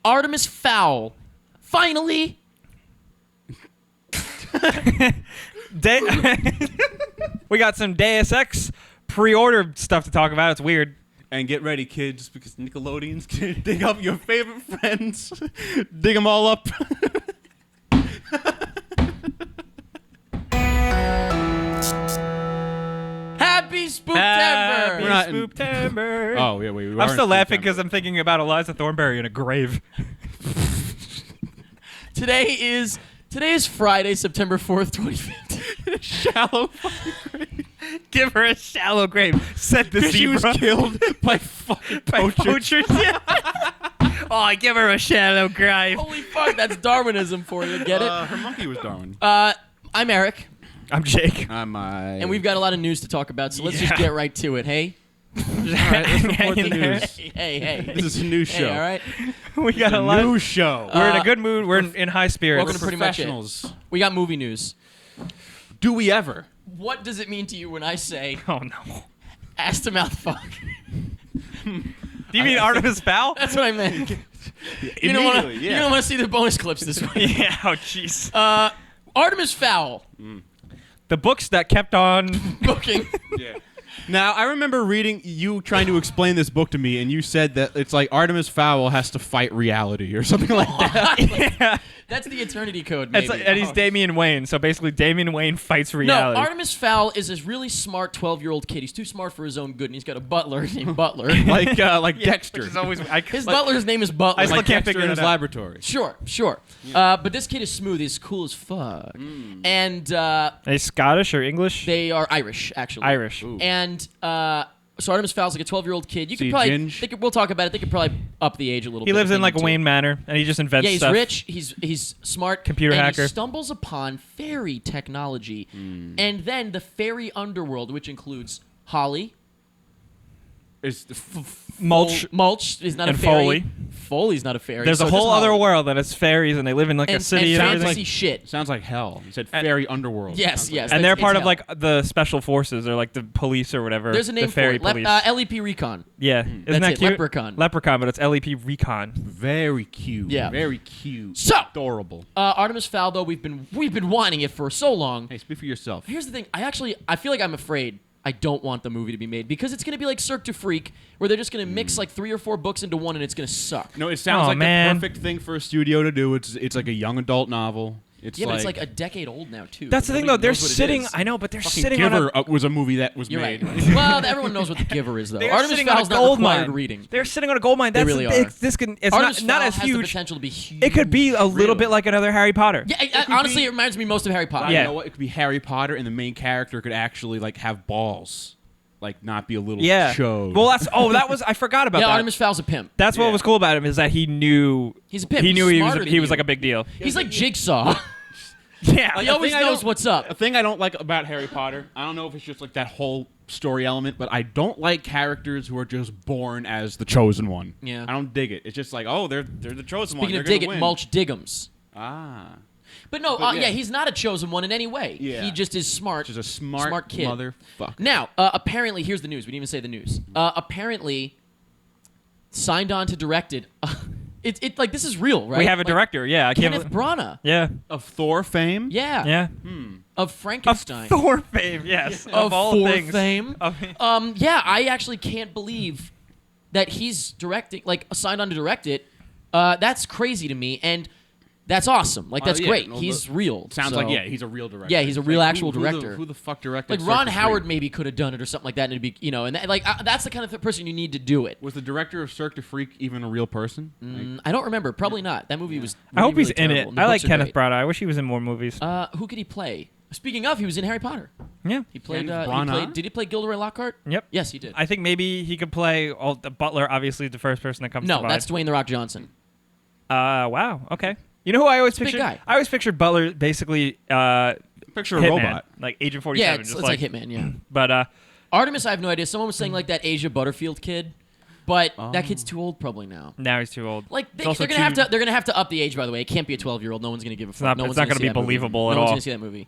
Artemis Fowl. Finally. We got some Deus Ex pre-order stuff to talk about. It's weird. And get ready, kids, because Nickelodeon's gonna dig up your favorite friends. Dig them all up. Happy Spooktember! Happy We're not in- Spooktember. Oh, yeah, we I'm still laughing because I'm thinking about Eliza Thornberry in a grave. Today is Friday, September 4th, 2015. Shallow fucking grave. Give her a shallow grave. Set the She was zebra. killed by fucking poachers. Yeah. Oh, give her a shallow grave. Holy fuck, that's Darwinism for you. Get it? Her monkey was Darwin. I'm Eric, I'm Jake. and we've got a lot of news to talk about, so let's just get right to it, hey? All right, let's report the Hanging there. news. Hey. This is a new show. Hey, all right? We got a lot. New show. We're in a good mood. We're in high spirits. Welcome to pretty much it. Professionals. We got movie news. Do we ever? What does it mean to you when I say Oh no. ass to mouth fuck? Do you mean Artemis Fowl? That's what I meant. You don't want Immediately, yeah. to see the bonus clips this week. Yeah. Oh jeez. Artemis Fowl The books that kept on. booking. Yeah. Now, I remember reading you trying to explain this book to me, and you said that it's like Artemis Fowl has to fight reality or something like that. Yeah. That's the Eternity Code, maybe. And he's Damian Wayne, so basically Damian Wayne fights reality. No, Artemis Fowl is this really smart 12-year-old kid. He's too smart for his own good, and he's got a butler named Butler. like Which Dexter. is always, His butler's name is Butler. I still Like can't Dexter figure in it his out. laboratory. Sure. But this kid is smooth. He's cool as fuck. And Are they Scottish or English? they are Irish, actually. Irish. Ooh. And so Artemis Fowl's like a 12-year-old kid. You See, could probably, Ginge? we'll talk about it. They could probably up the age a little bit. He lives if in they like a need to. Wayne Manor, and he just invents Yeah, he's stuff. rich. He's smart. Computer and hacker. He stumbles upon fairy technology, and then the fairy underworld, which includes Holly, Is Mulch. Mulch is not And a fairy. Foley. Foley's not a fairy. There's so a does whole other Holly. world that is fairies, and they live in like a and city and fantasy everything. shit. sounds like hell. You said fairy underworld. Yes, Sounds like yes. hell. And they're It's part of hell. like the special forces or like the police or whatever. There's a name the fairy for it. police. LEP Recon. Yeah, isn't That's that it, cute? Leprechaun. Leprechaun, but it's LEP Recon. Very cute. Yeah. Very cute. So- adorable. Artemis Fowl, though, we've been wanting it for so long. Hey, speak for yourself. Here's the thing. I feel like I'm afraid. I don't want the movie to be made because it's going to be like Cirque du Freak, where they're just going to mix like 3 or 4 books into one, and it's going to suck. No, it sounds Oh, like man. the perfect thing for a studio to do. It's like a young adult novel. It's Yeah, like, but it's like a decade old now too. That's the thing, though. Nobody They're knows what it sitting. is. I know, but they're fucking sitting on Giver a. was a movie that was You're made. right. Well, everyone knows what the Giver is, though. They're Artemis sitting on a Fowl's not gold required mine. reading. They're sitting on a gold mine. They That's really the, are. This can. It's Artemis not Fowl as has the huge. potential to be huge. It could be a little Really? bit like another Harry Potter. Yeah, honestly, it reminds me most of Harry Potter. You Yeah. know what? It could be Harry Potter, and the main character could actually like have balls, like not be a little Yeah. chode. Well, that was. I forgot about Yeah, that. Artemis Fowl's a pimp. That's what Yeah. was cool about him is that he knew. He's a pimp. He knew He's he was. smarter He than was you. like a big deal. He's like Jigsaw. Yeah. He always thing I knows don't- what's a up. thing I don't like about Harry Potter, I don't know if it's just like that whole story element, but I don't like characters who are just born as the chosen one. Yeah. I don't dig it. It's just like, oh, they're the chosen one. Speaking of They're dig gonna it, win. Mulch Diggums. Ah, But no, But yeah, yeah. he's not a chosen one in any way. Yeah. He just is smart. just a smart kid. motherfucker. Now, apparently, here's the news. We didn't even say the news. Apparently, signed on to direct it. It like this is real, right? We have a Like, director. Yeah. I can't. Kenneth Branagh. Yeah. Of Thor fame. Yeah. Yeah. Of Frankenstein. Of Thor fame. Yes. Of all Thor things. fame. Of- Yeah, I actually can't believe that he's directing, like, signed on to direct it. That's crazy to me, and that's awesome. Like, that's yeah, great. no, He's the- real. Sounds so- like he's a real director. Yeah, he's a It's real like, actual who director. Who the fuck directed? Like, Cirque Ron du Howard Freak? maybe could have done it or something like that, and it'd be, and that's the kind of person you need to do it. Was the director of Cirque du Freak even a real person? Like, I don't remember. Probably not. That movie was. I hope really, he's in really it. terrible, and the I like books are Kenneth great. Branagh. I wish he was in more movies. Who could he play? Speaking of, he was in Harry Potter. Yeah. He played. Kenneth Branagh? Did he play Gilderoy Lockhart? Yep. Yes, he did. I think maybe he could play the Butler. Obviously, the first person that comes to No, mind. that's Dwayne the Rock Johnson. Wow. Okay. You know who I always big pictured? guy. I always pictured Butler basically picture a Hitman, robot. like Agent 47. Yeah, it's just like Hitman. Yeah. But Artemis, I have no idea. Someone was saying like that Asia Butterfield kid, but that kid's too old probably now. now he's too old. Like It's also they're gonna have to up the age. By the way, it can't be a 12-year-old. No one's gonna give a fuck. not- it's not gonna be believable at No one's all. gonna see that movie.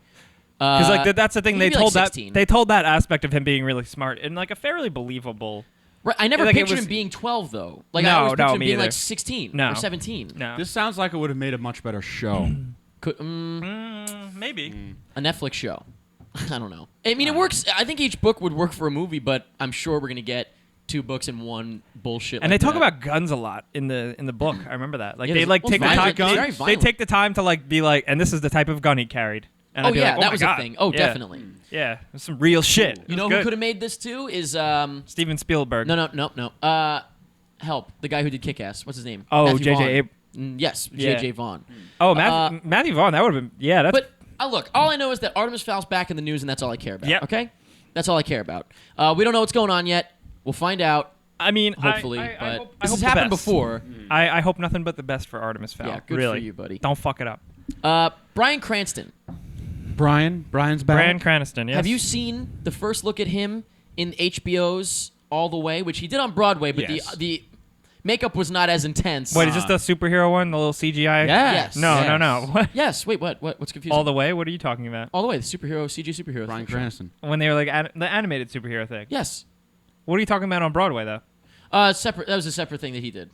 Because like that's the thing he they could be, like, told that 16. they told that aspect of him being really smart in like a fairly believable Right, I never Like, it pictured was- him being 12 though. Like No, I always pictured no, him me being like either. 16 No. or 17. No. This sounds like it would have made a much better show. Could, Maybe. a Netflix show. I don't know. I mean, it works. I think each book would work for a movie, but I'm sure we're gonna get 2 books in one bullshit. And like they talk that. about guns a lot in the book. I remember that. Like Yeah, they there's- like well, take the violent time. guns. Very They violent. take the time to like be like, and this is the type of gun he carried. And Oh I'd be yeah, like, that my was God. a thing. Oh, Yeah. definitely. Yeah, it's some real shit. You know who could have made this too is Steven Spielberg. no. Help, the guy who did Kick-Ass. What's his name? Oh, Matthew J.J. Vaughn. Yes, Yeah. J.J. Vaughn. Oh, Matthew Vaughn. That would have been. Yeah, that's. But look, all I know is that Artemis Fowl's back in the news, and that's all I care about. Yep. Okay, that's all I care about. We don't know what's going on yet. We'll find out. I mean, Hopefully, I but hope, this has the happened best. before. I hope nothing but the best for Artemis Fowl. Yeah, good really. for you, buddy. Don't fuck it up. Bryan Cranston. Brian's back. Bryan Cranston. Yes. Have you seen the first look at him in HBO's All the Way, which he did on Broadway, but Yes. the makeup was not as intense. Wait, is this the superhero one? The little CGI? Yes. No, Yes. no. What? Yes. Wait. What's confusing? All the way? What are you talking about? All the Way. The CG superhero. Brian thing. Cranston. When they were like the animated superhero thing. Yes. What are you talking about on Broadway though? Separate. That was a separate thing that he did.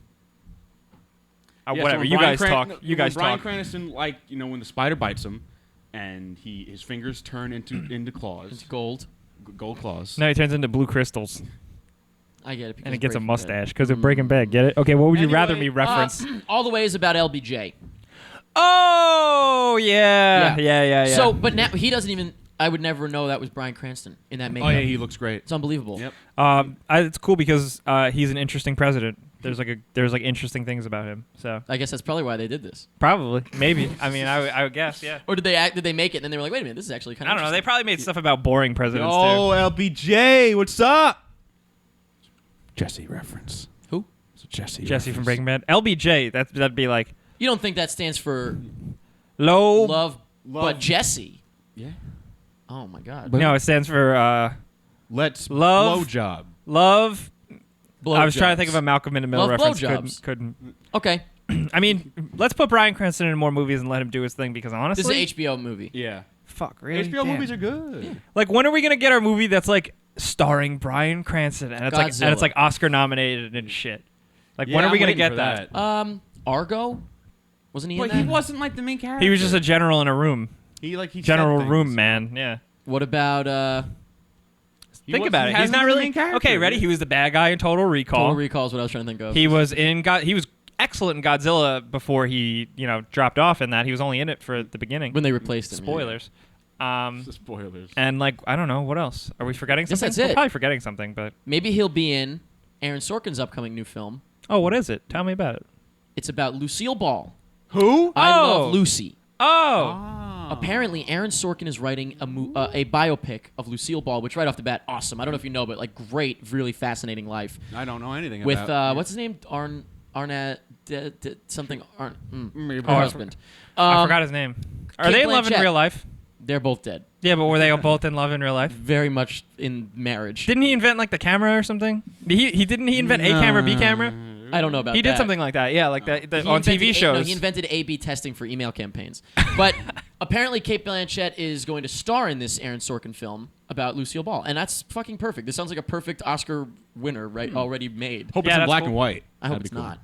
Yeah, so Whatever. when you Bryan guys Cran- talk. no, You guys when Bryan talk. Cranston, like, you know, when the spider bites him, and his fingers turn into claws, Gold. gold claws. No, he turns into blue crystals, I get it. Because and it gets a Breaking mustache because of Breaking Bad. Get it? Okay. What would you rather me Anyway, reference? Bad. All the Way is about LBJ. Oh yeah. Yeah. So, but now he doesn't even. I would never know that was Bryan Cranston in that makeup. Oh yeah, he looks great. It's unbelievable. Yep. It's cool because he's an interesting president. There's like interesting things about him. So I guess that's probably why they did this. probably, maybe. I mean, I would guess. Yeah. Or did they make it and then they were like, wait a minute, this is actually kind I of. don't know. They probably made stuff about boring presidents Oh, LBJ, what's up? Jesse reference. Who? It's a Jesse. too. Jesse from reference. Breaking Bad. LBJ. That'd be like You don't think that stands for low. love, but Jesse? Yeah. Oh my God. But- No, it stands for Let's Love. blowjob. love. I was Blowjobs. trying to think of a Malcolm in the Middle Love reference. blowjobs. Couldn't. Okay, I mean, let's put Bryan Cranston in more movies and let him do his thing because this honestly, is an HBO movie. Yeah. fuck, really? HBO Damn. movies are good. Like, when are we gonna get our movie that's like starring Bryan Cranston and it's like Oscar nominated and shit? Like, when Yeah, are we I'm gonna waiting get for that? Argo, wasn't he in But that? he wasn't like the main character. He was just a general in a room. he said General things. room man. Yeah. What about Think about it. He's hasn't not been the really main character. okay. Ready? He was the bad guy in Total Recall. Total Recall? Is what I was trying to think of. He was in He was excellent in Godzilla before he dropped off in that. He was only in it for the beginning. when they replaced him. yeah. Spoilers. Spoilers. And like I don't know what else. Are we forgetting Guess something? that's We're it. probably forgetting something, but Maybe he'll be in Aaron Sorkin's upcoming new film. oh, what is it? Tell me about it. It's about Lucille Ball. Who? I Oh. Love Lucy. Oh, Apparently, Aaron Sorkin is writing a biopic of Lucille Ball, which right off the bat, awesome. I don't know if you know, but like great, really fascinating life. I don't know anything With about. what's his name? Arnett something. Her Maybe. husband. I forgot his name. Are Kate they in love in Blanchett. real life? They're both dead. Yeah, but were they both in love in real life? Very much in marriage. Didn't he invent like the camera or something? He didn't he invent A camera, B camera? I don't know about He that. did something like that. Yeah, like that He on invented TV shows. No, he invented A/B testing for email campaigns. But apparently, Kate Blanchett is going to star in this Aaron Sorkin film about Lucille Ball, and that's fucking perfect. This sounds like a perfect Oscar winner, right? Already made. Hope Yeah, it's in that's black cool. and white. I hope That'd be it's cool. not.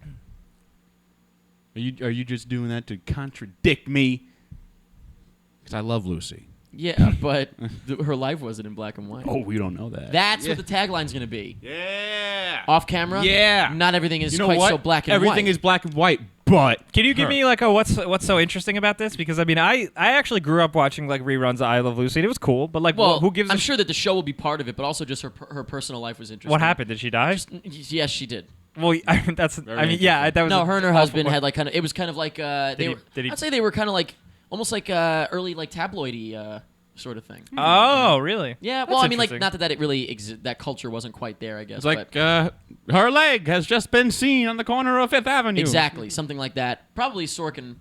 Are you just doing that to contradict me? Because I love Lucy. Yeah, but her life wasn't in black and white. Oh, we don't know that. That's what the tagline's going to be. Yeah. Off camera, Yeah. not everything is You know quite what? so black and Everything white. is black and white, but Can you give her. me like a what's so interesting about this? Because I mean, I actually grew up watching like reruns of I Love Lucy. And it was cool, but like, Well, who gives? I'm a sure that the show will be part of it, but also just her personal life was interesting. what happened? Did she die? Yes, she did. Well, I mean, that's. Very I mean, yeah, that was. No, a her and her awful husband point. had like kind of. It was kind of like they he- were. did he- I'd say they were kind of like almost like early like tabloidy sort of thing. Oh, really? Yeah, That's well, I mean, like, interesting. not that it really that culture wasn't quite there, I guess. it's like but her leg has just been seen on the corner of Fifth Avenue. exactly something like that. Probably Sorkin.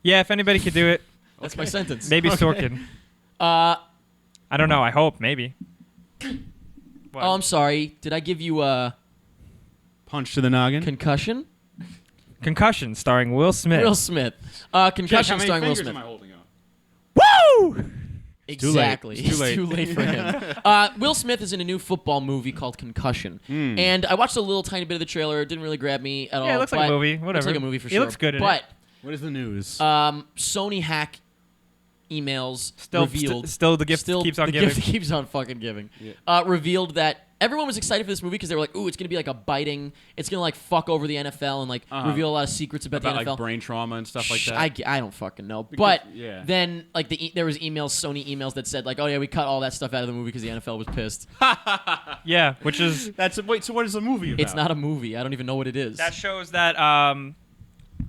Yeah, if anybody could do it, That's my sentence. maybe Sorkin. I don't know. I hope maybe. What? Oh, I'm sorry. Did I give you a Punch to the noggin. concussion? Concussion, starring Will Smith. Will Smith. Jake, how Concussion many starring Will fingers Smith. am I holding up? Woo! Exactly. It's too late. For him. Will Smith is in a new football movie called Concussion. And I watched a little tiny bit of the trailer. It didn't really grab me at all. Yeah, it looks like a movie. Whatever. Looks like a movie for He sure. looks good in but it. What is the news? Sony hack emails revealed. Still the gift keeps on the giving. gift keeps on fucking giving. Revealed that everyone was excited for this movie because they were like, ooh, it's going to be like a biting. It's going to like fuck over the NFL and like reveal a lot of secrets about the NFL. Like brain trauma and stuff like that. I don't fucking know. But yeah. then like there was Sony emails that said like, oh yeah, we cut all that stuff out of the movie because the NFL was pissed. Yeah, which is Wait, so what is the movie about? It's not a movie. I don't even know what it is. that shows that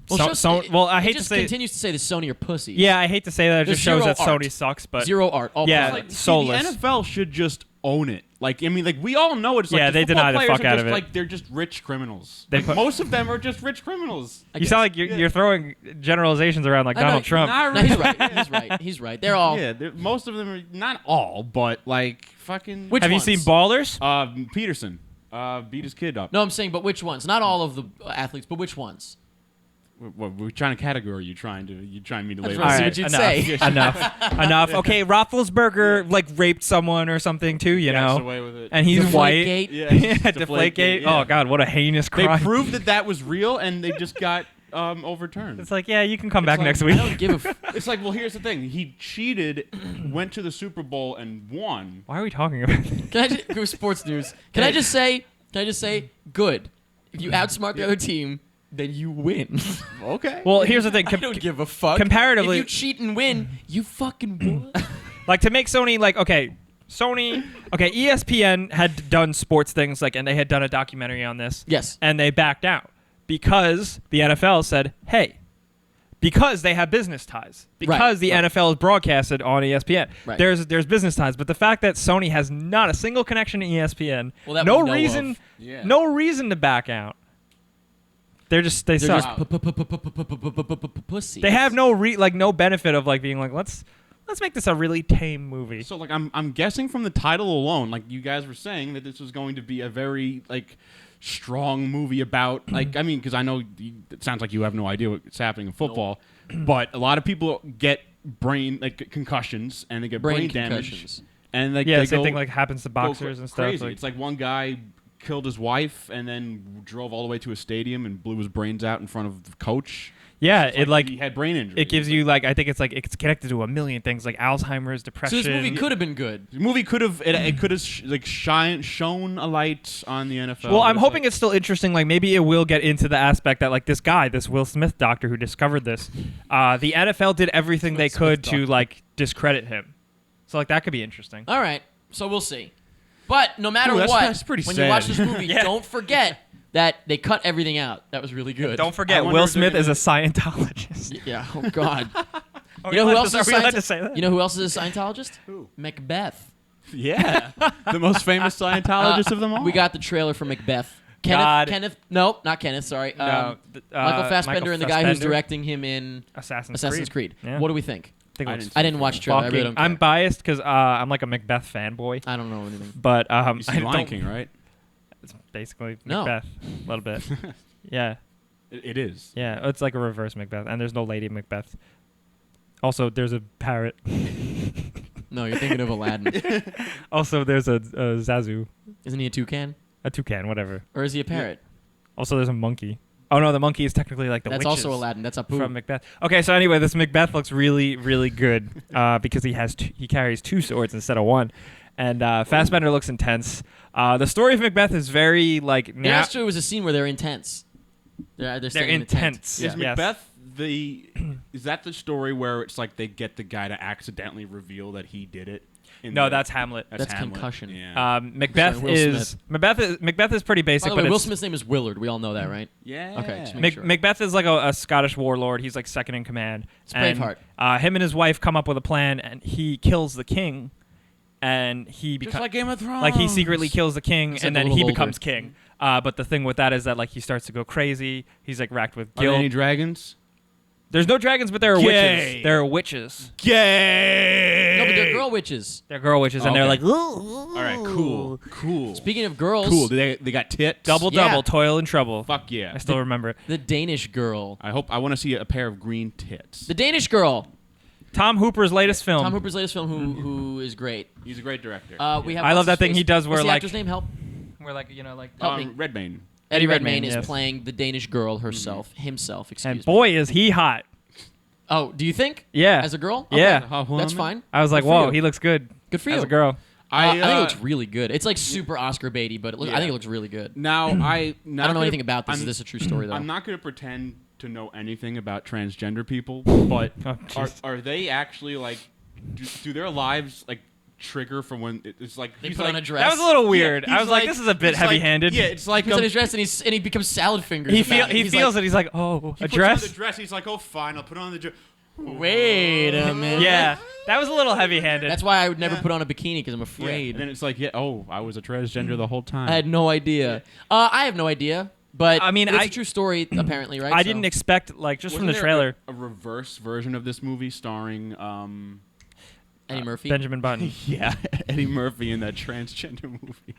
Well, I hate just to say continues to say the Sony are pussies. yeah, I hate to say that. It There's just shows zero that art. Sony sucks, but Zero art. All Yeah, product. soulless. The NFL should just own it. Like, I mean, like we all know it's like Yeah, the they football deny the players fuck are out just, of it. Like they're just rich criminals. They Like, put- most of them are just rich criminals. you sound like you're throwing generalizations around like I know, Donald Trump. No, he's right. He's right. They're all. Yeah, most of them are not all, but like fucking. Which Have you ones? seen Ballers? Peterson beat his kid up. No, I'm saying, but which ones? Not all of the athletes, but which ones? We're trying to category. You trying me to label. All right. See what you'd say. enough. Okay, Roethlisberger like raped someone or something too, you Gets know, away with it. and he's white. Deflategate? Yeah, Deflategate. yeah. Oh God, what a heinous They crime! proved that was real, and they just got overturned. It's like, yeah, you can come back like, next I week. don't give a. It's like, well, here's the thing. He cheated, went to the Super Bowl, and won. Why are we talking about this? Can I just go sports news? Can I just say? Good. If you outsmart the other team, then you win. Okay. Well, here's the thing. I don't give a fuck. Comparatively- if you cheat and win, you fucking won. Like to make Sony like ESPN had done sports things like, and they had done a documentary on this. Yes. And they backed out because the NFL said, hey, because they have business ties, because the NFL is broadcasted on ESPN. Right. There's business ties, but the fact that Sony has not a single connection to ESPN, Well, that no we know reason, of. Yeah. no reason to back out. They They're suck. just pussies. They have no benefit of like being like let's make this a really tame movie. So like I'm guessing from the title alone, like you guys were saying that this was going to be a very like strong movie about like I mean because I know it sounds like you have no idea what's happening in football, but a lot of people get concussions and they get brain damage concussions. and like Yeah, they same go, thing like happens to boxers go and stuff. crazy. It's like one guy killed his wife and then drove all the way to a stadium and blew his brains out in front of the coach. Yeah, It's it like he had brain injury. it gives you like I think it's like it's connected to a million things like Alzheimer's, So depression. this movie could have been good. The movie could have shone a light on the NFL. Well, I'm It's hoping like- it's still interesting. Like maybe it will get into the aspect that like this Will Smith doctor who discovered this, the NFL did everything they could to like discredit him. So like that could be interesting. All right, so we'll see. But no matter Ooh, what, that's pretty when sad. you watch this movie, Yeah. don't forget that they cut everything out. That was really good. Don't I forget, wonder Will if they're Smith is a gonna- Scientologist. Yeah. Oh God. Are You know we who allowed else to- is are we allowed Scientologist? to say that? You know who else is a Scientologist? Who? Macbeth. Yeah, the most famous Scientologist of them all. We got the trailer for Macbeth. God. No, not Kenneth. Sorry. No, Michael Fassbender and the guy who's directing him in Assassin's Creed. Yeah. What do we think? I think I it was didn't I didn't watch the trailer. I really fucking- don't care. I'm biased because I'm like a Macbeth fanboy, I don't know anything. but You see I Lion don't- King, right? It's basically No. Macbeth, a little bit. Yeah, It is. yeah. It's like a reverse Macbeth, and there's no Lady Macbeth. Also, there's a parrot. No, you're thinking of Aladdin. Also, there's a Zazu, Isn't he a toucan? a toucan, whatever. Or is he a parrot? Also, there's a monkey. Oh no, the monkey is technically like the That's witches also Aladdin. That's Apu. from Macbeth. Okay, so anyway, this Macbeth looks really, really good because he carries two swords instead of one, and Fassbender looks intense. The story of Macbeth is very like There actually was a scene where they're intense. They're staying in the tent. intense. Is Yes. Macbeth is that the story where it's like they get the guy to accidentally reveal that he did it? No, that's Hamlet. That's Hamlet. Concussion. Yeah. Macbeth Sorry, Will is Smith. Macbeth is pretty By basic, the way, but Will it's, Smith's name is Willard. We all know that, right? Yeah. Okay, just make sure. Macbeth is like a Scottish warlord. He's like second in command. It's Braveheart. Him and his wife come up with a plan, and he kills the king, and he Just becomes like Game of Thrones. like he secretly kills the king, Except and a then little he older. becomes king. But the thing with that is that like he starts to go crazy. He's like racked with Are there guilt. any dragons? There's no dragons, but there are Gay. witches. There are witches. Gay. No, but they're girl witches. They're girl witches, and they're Okay. like, All right, cool. Speaking of girls, Cool. They got tits. double, Yeah. toil and trouble. Fuck yeah. I still remember it. the Danish Girl. I want to see a pair of green tits. The Danish Girl. Tom Hooper's latest film. Tom Hooper's latest film, who is great. He's a great director. We have I love that what's his thing face? he does where What's the like actor's name? Help. where like you know like Help me. Redmayne. Eddie Redmayne, Redmayne is yes. playing the Danish girl herself, himself. Excuse and me. boy is he hot. Oh, do you think? Yeah. As a girl? Yeah. Okay. That's fine. I was like, Good for whoa, you. he looks good. Good for you. As a girl. I think it looks really good. It's like super Oscar baity, but I Yeah. think it looks really good. Now I don't know anything about this. Is this a true story, though? I'm not going to pretend to know anything about transgender people, but Oh, jeez. are they actually like? Do their lives like trigger from when it's like They he's put like, on a dress. That was a little weird. Yeah, I he's was like, this is a bit he's like- heavy-handed. Yeah, it's like He puts on his dress and he becomes salad fingers. He about it. He's feels like, it. He's like, oh, he a puts on dress. the dress. He's like, oh, fine, I'll put on the dress. Wait a minute. Yeah, that was a little heavy-handed. That's why I would never put on a bikini because I'm Yeah. afraid. And then it's like, yeah, oh, I was a transgender the whole time. I had no idea. I have no idea. But I mean, it's I- a true story, apparently, right? I So- didn't expect like just from Wasn't the there trailer. a reverse version of this movie starring Eddie Murphy. Benjamin Button. yeah, Eddie Murphy in that transgender movie.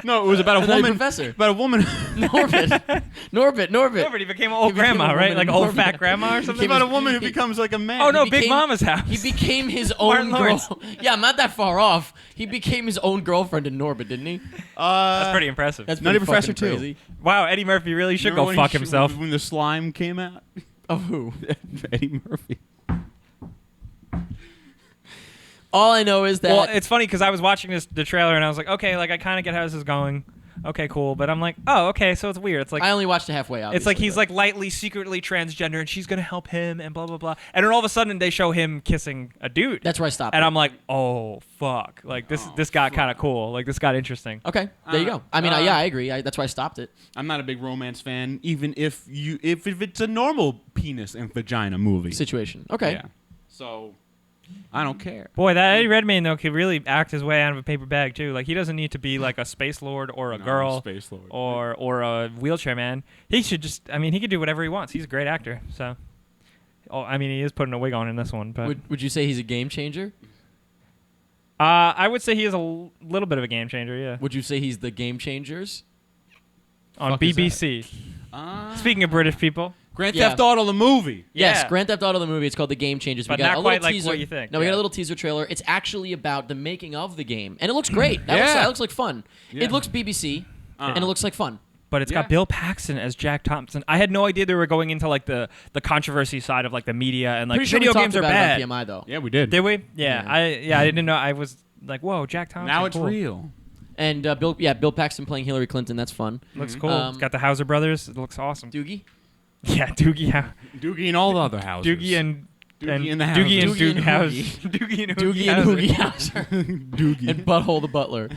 No, it was about a Another woman. professor. About a woman. Norbit. Norbit. Norbert, he became an old He became grandma, a right? woman Like in old Norbit. fat grandma or It's something. about a woman who becomes like a man. Oh no, He Big became- Mama's house. He became his Martin own Lawrence. girl. Yeah, I'm not that far off. He became his own girlfriend in Norbit, didn't he? That's pretty impressive. That's Nutty pretty Professor fucking too. crazy. Wow, Eddie Murphy really should Remember go when fuck he himself. when the slime came out? Of who? Eddie Murphy. All I know is that Well, it's funny because I was watching the trailer and I was like, okay, like I kind of get how this is going. Okay, cool. But I'm like, oh, okay, so it's weird. It's like I only watched it halfway. it's Obviously, like he's but- like lightly, secretly transgender, and she's gonna help him, and blah blah blah. And then all of a sudden they show him kissing a dude. That's where I stopped. and it. I'm like, oh fuck! Like this got kind of cool. Like this got interesting. okay, there you go. I mean, yeah, I agree. That's why I stopped it. I'm not a big romance fan, even if it's a normal penis and vagina movie. Situation. Okay. Yeah. So I don't care. Boy, that Eddie Redmayne though could really act his way out of a paper bag too. Like he doesn't need to be like a space lord or a No, girl Space Lord. or a wheelchair man. He should just. I mean, he could do whatever he wants. He's a great actor. So, I mean, he is putting a wig on in this one. But Would you say he's a game changer? I would say he is a little bit of a game changer. Yeah, Would you say he's the Game Changers? on fuck is that? BBC. Speaking of British people, Grand Yeah. Theft Auto the movie. Yes, Yeah. Grand Theft Auto the movie. It's called The Game Changers. But we got not a quite little like teaser. what you think, No, we got yeah. a little teaser trailer. It's actually about the making of the game, and it looks great. Yeah. That looks like fun. Yeah. It looks BBC, and it looks like fun. but it's Yeah. got Bill Paxton as Jack Thompson. I had no idea they were going into like the controversy side of like the media and like Pretty sure video we games talked are about bad. it on PMI though. Yeah, we did. Did we? Yeah, Yeah. I didn't know. I was like, whoa, Jack Thompson. Now it's cool. real. And Bill Paxton playing Hillary Clinton. That's fun. Looks cool. Um, It's got the Hauser brothers. It looks awesome. Doogie. Yeah, Doogie, Doogie and all the other houses. Doogie and Doogie and the Doogie and Housers. Doogie and Doog House. Hoogie. Doogie and Doogie and Hoogie Hoogie House. Hauser. Doogie. And Butthole the Butler.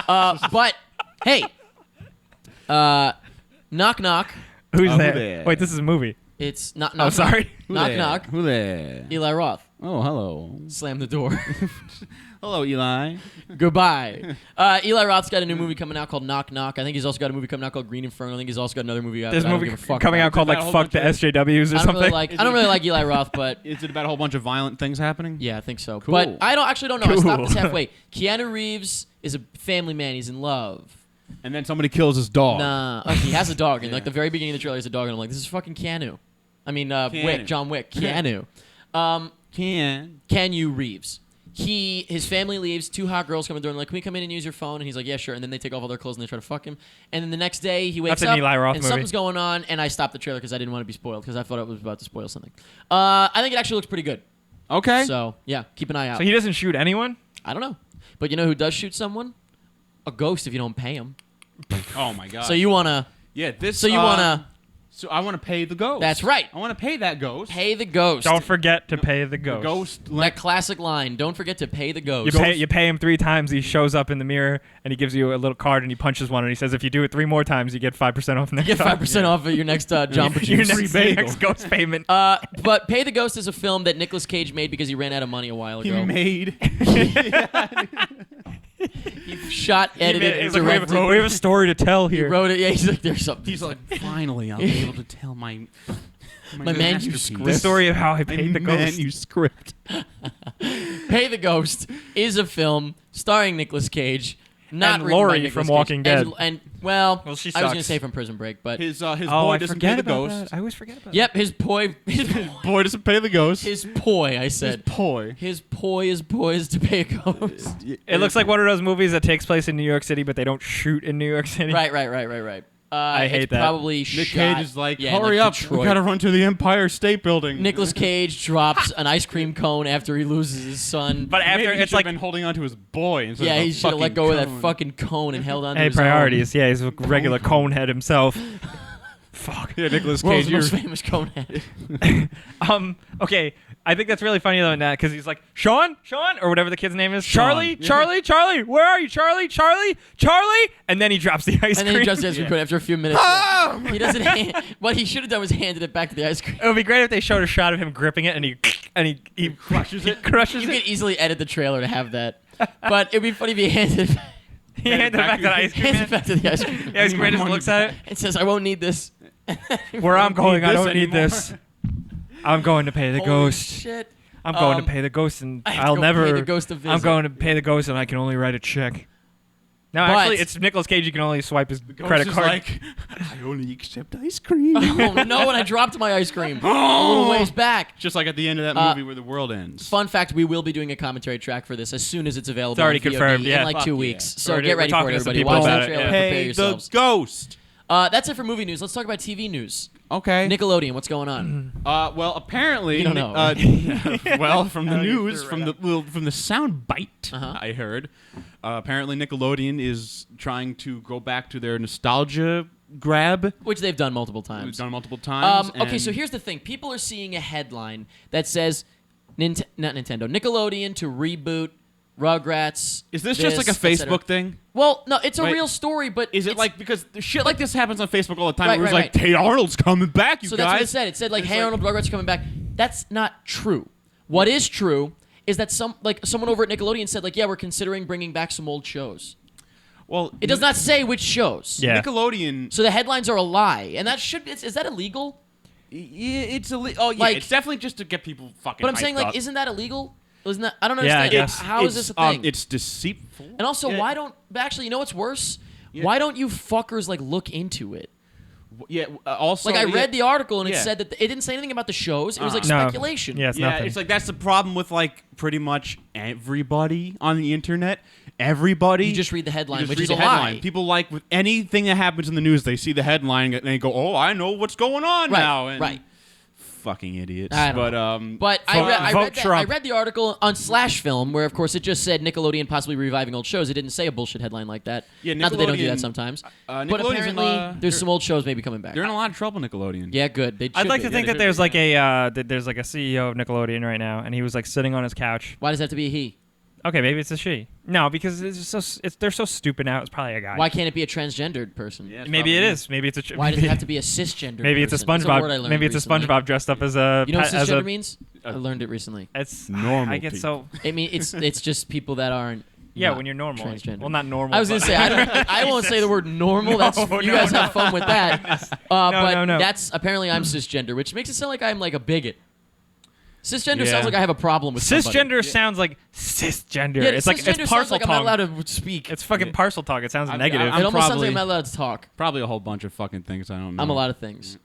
But hey, knock knock. Who's Who there? there? Wait, this is a movie. It's not. Oh, sorry. Who Knock there? knock. Who there? Eli Roth. Oh, hello. Slam the door. Hello, Eli. Goodbye. Eli Roth's got a new movie coming out called Knock Knock. I think he's also got a movie coming out called Green Inferno. I think he's also got another movie out. There's that a I don't movie give a fuck coming about. out called Is it like about a "Fuck the whole bunch SJWs" or I don't something. really like Eli Roth, but Is it about a whole bunch of violent things happening? yeah, I think so. Cool. But I actually don't know. I stopped this Cool. halfway. Keanu Reeves is a family man. He's in love. And then somebody kills his dog. Nah, he has a dog, and like Yeah. the very beginning of the trailer, he has a dog, and I'm like, this is fucking Keanu. I mean, Keanu. Wick, John Wick, Keanu. Keanu Reeves. His family leaves. Two hot girls come in the door and like, can we come in and use your phone? And he's like, yeah, sure. And then they take off all their clothes and they try to fuck him. And then the next day he wakes That's an up Eli Roth and movie. something's going on. And I stopped the trailer because I didn't want to be spoiled because I thought it was about to spoil something. I think it actually looks pretty good. Okay. So yeah, keep an eye out. So he doesn't shoot anyone. I don't know, but you know who does shoot someone? A ghost if you don't pay him. Oh my god. So you wanna? Yeah. This. So you wanna? So I want to pay the ghost. That's right. I want to pay that ghost. Pay the ghost. Don't forget to pay the The ghost. ghost. That classic line. Don't forget to pay the ghost. You pay him 3 times. He shows up in the mirror and he gives you a little card and he punches one and he says, if you do it 3 more times, you get 5% off next Get time. 5% off of your next Jamba your Juice. next, your next ghost payment. But Pay the Ghost is a film that Nicolas Cage made because he ran out of money a while He ago. made. He shot, edited, and He's like, we directed. have a story to tell He here. wrote it. Yeah, he's like, there's something. He's like, finally, I'll be able to tell my manuscript. the story of how I My paid the ghost. manuscript. Pay the Ghost is a film starring Nicolas Cage Not and written by Lori Nicolas from Cage. Walking Dead. And well, Well, she I was gonna sucks. say from Prison Break, but His Oh, boy I doesn't pay forget the about ghost. that. I always forget about yep, his boy, Boy doesn't pay the ghost. his poi. I said boy. his poi is poised to pay a ghost. It looks like one of those movies that takes place in New York City, but they don't shoot in New York City. Right. I hate it's that. Probably Nick shot, Cage is like, yeah, in, hurry up, Detroit. we gotta run to the Empire State Building. Nicolas Cage drops an ice cream cone after he loses his son. But Maybe after he it's should have like, been holding on to his boy instead yeah, of he a should have let fucking go of that cone. fucking cone and held on to hey, his priorities. Yeah, he's a regular conehead himself. Fuck. Yeah, Nicolas Own. World's Cage. most You're, famous conehead. Okay, I think that's really funny though in that because he's like Sean, or whatever the kid's name is. Sean. Charlie, Yeah. Charlie, where are you, Charlie, and then he drops the ice And cream. then he just ice cream cone after a few minutes. Ah! He doesn't. What he should have done was handed it back to the ice cream. It would be great if they showed a shot of him gripping it and he crushes it. Crushes You it. could easily edit the trailer to have that, but it'd be funny if he handed it back, He handed it back to the ice cream hands man. it back to the ice cream The ice cream man just looks at it. and says, "I won't need this." Where I'm going, I this don't need anymore. this. I'm going to pay the Holy ghost. Shit. I'm going to Um, pay the ghost, and I have to I'll go never. pay the ghost a visit. I'm going to pay the ghost, and I can only write a check. No, But- actually, it's Nicolas Cage. You can only swipe his Ghost credit is card. like, I only accept ice cream. Oh no! And I dropped my ice cream a little ways back. Just like at the end of that movie where the world ends. Fun fact: we will be doing a commentary track for this as soon as it's available. It's already on VOD confirmed, yeah. in like Fuck 2 yeah. weeks. So We're get ready for talking it, to some everybody. people Watch about that it, trailer. yeah. Prepare Hey, the yourselves. ghost. That's it for movie news. Let's talk about TV news. Okay. Nickelodeon, what's going on? Well, apparently, You don't know, well, from the Oh, you news, threw from it the from the sound bite, Uh-huh. I heard. Apparently, Nickelodeon is trying to go back to their nostalgia grab. Which they've done multiple We've times. done multiple times. Okay, and so here's the thing: people are seeing a headline that says, not Nintendo, Nickelodeon to reboot Rugrats. Is this just like a et cetera. Facebook thing? Well, no, it's a Wait, real story, but Is it it's- like because shit like this happens on Facebook all the time? Right, where it's right, like, Hey Arnold's coming back, you So guys. that's what it said. It said like, It's "Hey like- Arnold, Rugrats are coming back." That's not true. What is true is that someone over at Nickelodeon said like, "Yeah, we're considering bringing back some old shows." Well, It does not say which shows. Yeah. Nickelodeon. So the headlines are a lie, and that should is that illegal? Yeah, it's oh yeah, Like- it's definitely just to get people fucking. But I'm saying hyped like, up. isn't that illegal? Isn't that? I don't Yeah, I understand. guess. How is this a thing? It's deceitful. And also, Yeah. why don't actually? You know what's worse? Yeah. Why don't you fuckers like look into it? Yeah. Also, Like I yeah, read the article and it Yeah. said that it didn't say anything about the shows. It was like No. speculation. Yeah, it's Yeah, nothing. it's like that's the problem with like pretty much everybody on the internet. Everybody. You just read the You headline, just which read is the a headline. lie. People like with anything that happens in the news, they see the headline and they go, "Oh, I know what's going on Right, now." And right. Fucking idiots. I don't But know. But Vote- I vote read that, I Trump. read the article on Slash Film where, of course, it just said Nickelodeon possibly reviving old shows. It didn't say a bullshit headline like that. Yeah, Not that they don't do Nickelodeon- that sometimes. but Nickelodeon's in, apparently, there's they're- some old shows maybe coming back. they're in a lot of trouble, Nickelodeon. Yeah, good. They I'd should like be. to think they that should there's be, like there's like a CEO of Nickelodeon right now, and he was like sitting on his couch. Why does that have to be a he? Okay, maybe it's a she. No, because they're so stupid now. It's probably a guy. Why can't it be a transgendered person? Yeah, it's Maybe it probably- is. Maybe it's a. Why does maybe, it have to be a cisgender Maybe it's a person? It's word I SpongeBob. learned Maybe it's a recently. SpongeBob dressed up as a. You know what as cisgender a, means? I learned it recently. It's Normal I get so. I mean, it's just people that aren't. Yeah, not when you're normal. Transgender. Well, not normal. I was gonna but- say I won't say the word normal. That's No, you no, guys no. have fun with that. But no. that's apparently I'm cisgender, which makes it sound like I'm like a bigot. Cisgender Yeah. sounds like I have a problem with somebody. Cisgender sounds like cisgender. Yeah, it's like cisgender it's sounds parcel like I'm talk. not allowed to speak. It's fucking Yeah. parcel talk. It sounds I'm- negative. it almost sounds probably- like I'm not allowed to talk. Probably a whole bunch of fucking things I don't know. I'm a lot of things.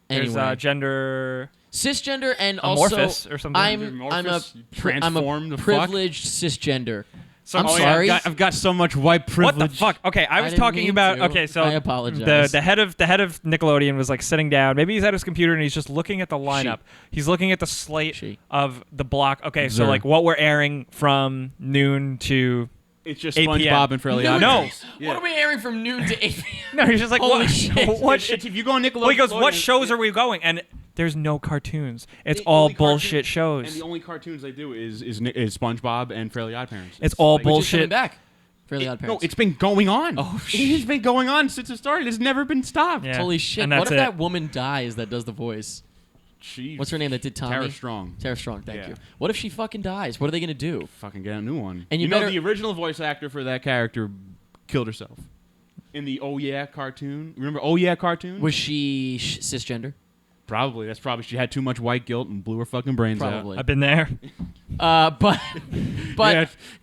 There's Anyway, gender. cisgender and Amorphous also or something. I'm Amorphous? I'm Transformed a the fuck? privileged cisgender. So, I'm Oh, yeah, sorry. I've got so much white privilege. What the fuck? Okay, I was didn't talking mean about. to. Okay, so I apologize. the head of Nickelodeon was like sitting down. Maybe he's at his computer and he's just looking at the lineup. He's looking at the slate She. of the block. Okay, so Zer. like what we're airing from noon to. It's just 8 p.m. SpongeBob and Fairly Noon Odd No. Parents. Yeah. What are we airing from noon to 8 p.m.? No, he's just like Holy what? shit. What? If you go on Nickelodeon, Well, he goes, what Nickelodeon, shows are we going? And there's no cartoons. It's The all only cartoon- bullshit And shows. the only cartoons they do is SpongeBob and Fairly Odd Parents. It's all like- Which is coming bullshit. back. Fairly Odd No, Parents. it's been going on. Oh, It's been going on since it started. It's never been stopped. Yeah. Holy shit! And What that's if it. that woman dies that does the voice? Jeez. What's her name that did Tommy? Tara Strong. Tara Strong, thank Yeah. you. What if she fucking dies? What are they gonna do? Fucking get a new one. And you know better- the original voice actor for that character killed herself in the Oh Yeah cartoon. Remember Oh Yeah cartoon? Was she cisgender? Probably. That's probably she had too much white guilt and blew her fucking brains Probably. I've been there. But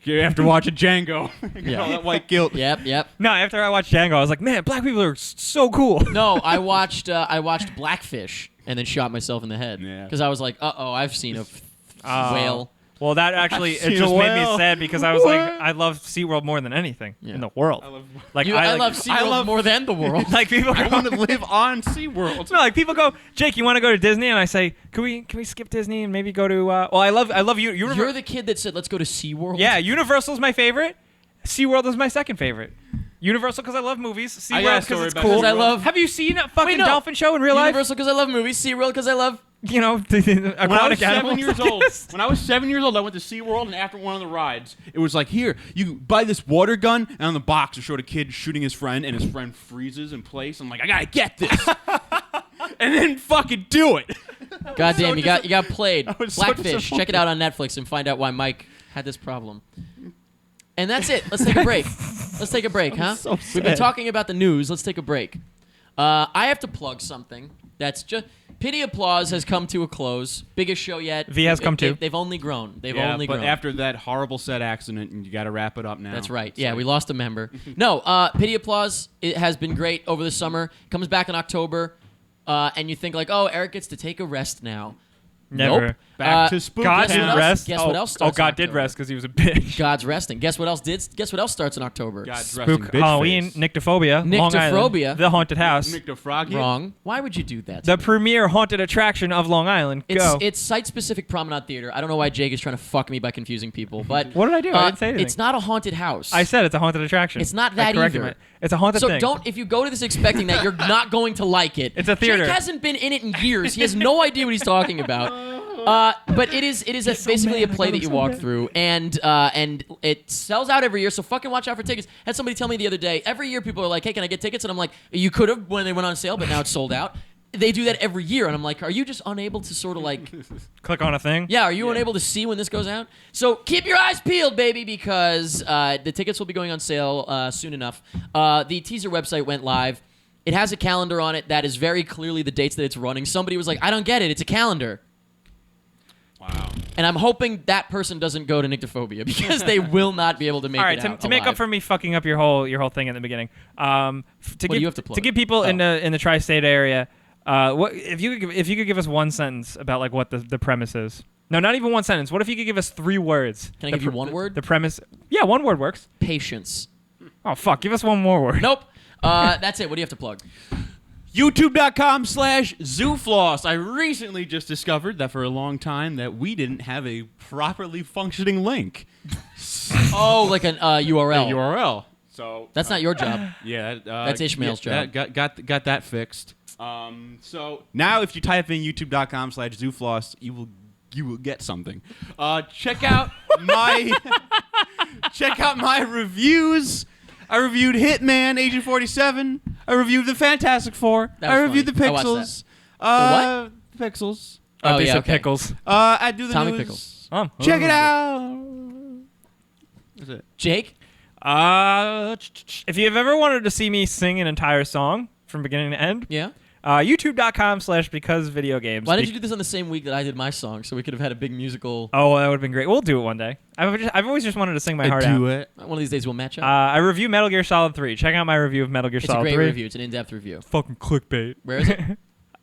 you have to watch a Django. Yeah. All that white guilt. Yep. No, after I watched Django, I was like, man, black people are so cool. No, I watched Blackfish and then shot myself in the head Yeah. because I was like, I've seen a whale. Well, that actually I've seen it just a made me whale. sad because I was like, I love SeaWorld more than anything in the world. Like I like, love SeaWorld more than the world. like people I go, want to live on SeaWorld. no, like people go, Jake, you want to go to Disney? And I say, can we skip Disney and maybe go to? Well, I love you. You're the kid that said, let's go to SeaWorld? Yeah, Universal's my favorite. SeaWorld is my second favorite. Universal because I love movies. I got a SeaWorld story because it's about cool. SeaWorld. I love- Have you seen a fucking Wait, no. dolphin show in real life? Universal because I love movies. SeaWorld because I love... You know, the When I was aquatic 7 animals. years old, I went to SeaWorld, and after one of the rides, it was like, here, you buy this water gun, and on the box it showed a kid shooting his friend, and his friend freezes in place. I'm like, I gotta get this, and then fucking do it. God damn, you got played. was so Blackfish. disappointed. Check it out on Netflix and find out why Mike had this problem. And that's it. Let's take a break. Let's take a break, huh? so We've been sad. talking about the news. Let's take a break. I have to plug something. That's just... Pity Applause has come to a close. Biggest show yet. V has come too. They've only grown. They've Yeah, only but grown. after that horrible set accident, you got to wrap it up now. That's right. Yeah, we lost a member. No, Pity Applause, it has been great over the summer. Comes back in October. And you think like, oh, Eric gets to take a rest now. Never. Nope. Back to Spook God guess did what else- rest. guess what else Oh, starts in God did October? rest because he was a bitch. God's resting. Guess what else did? Guess what else starts in October? God's resting Spook bitch Halloween, face. Nyctophobia, Long Nyctophobia. Island, the haunted house, Nick the Frog. Wrong. Why would you do that? the premier haunted attraction of Long Island. Go. It's site-specific Promenade Theater. I don't know why Jake is trying to fuck me by confusing people, but What did I do? I didn't say anything. It's not a haunted house. I said it's a haunted attraction. It's not I that corrected either. It's a haunted so thing. don't. If you go to this expecting that, you're not going to like it. It's a theater. Jake hasn't been in it in years. He has no idea what he's talking about. But it is basically a play that you walk through, and it sells out every year. So fucking watch out for tickets. Had somebody tell me the other day. Every year people are like, "Hey, can I get tickets?" And I'm like, "You could have when they went on sale, but now it's sold out." They do that every year, and I'm like, "Are you just unable to sort of like?" Click on a thing. Yeah, are you unable to see when this goes out? So keep your eyes peeled, baby, because the tickets will be going on sale soon enough. The teaser website went live. It has a calendar on it that is very clearly the dates that it's running. Somebody was like, I don't get it. It's a calendar. Wow. And I'm hoping that person doesn't go to Nyctophobia because they will not be able to make All right, it out to make up alive. for me fucking up your whole thing in the beginning. What do you have to plug? give people in the tri-state area, what if you could give us one sentence about like what the premise is? No, not even one sentence. What if you could give us 3 words? Can I give you one word? The premise. Yeah, one word works. Patience. Oh fuck, give us one more word. Nope. That's it. What do you have to plug? YouTube.com/ZooFloss. I recently just discovered that for a long time that we didn't have a properly functioning link. Oh, like an URL. A URL. So That's not your job. yeah, That's Ishmael's job. Got that fixed. So now if you type in YouTube.com/ZooFloss, you will get something. Check out my reviews. I reviewed Hitman, Agent 47. I reviewed the Fantastic Four. That was I reviewed funny. I the watched Pixels. The The Pixels. Oh, they yeah, said okay. pickles. I do the Tommy news. Pickles. Check it out. That's it. Jake? If you've ever wanted to see me sing an entire song from beginning to end, Yeah? YouTube.com/becausevideogames. Why did you do this on the same week that I did my song so we could have had a big musical... Oh, that would have been great. We'll do it one day. I've always just wanted to sing my heart out. Do it. One of these days we'll match up. I review Metal Gear Solid 3. Check out my review of Metal Gear It's a Solid great 3. review. It's an in-depth review. Fucking clickbait. Where is it?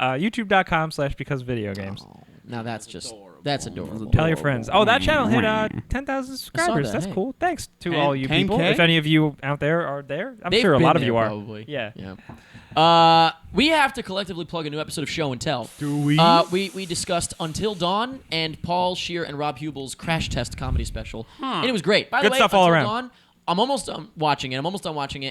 YouTube.com/becausevideogames. Oh, now that's just... That's adorable. Tell your friends. Oh, that channel hit 10,000 subscribers. that, That's hey. cool. Thanks to 10 all you people. 10K? If any of you out there are there, I'm They've sure a been lot of there, you are. Probably. Yeah. We have to collectively plug a new episode of Show and Tell. Do we? We discussed Until Dawn and Paul Scheer and Rob Hubel's Crash Test comedy special, and it was great. By Good the way, stuff all Until around. Dawn, I'm almost done watching it.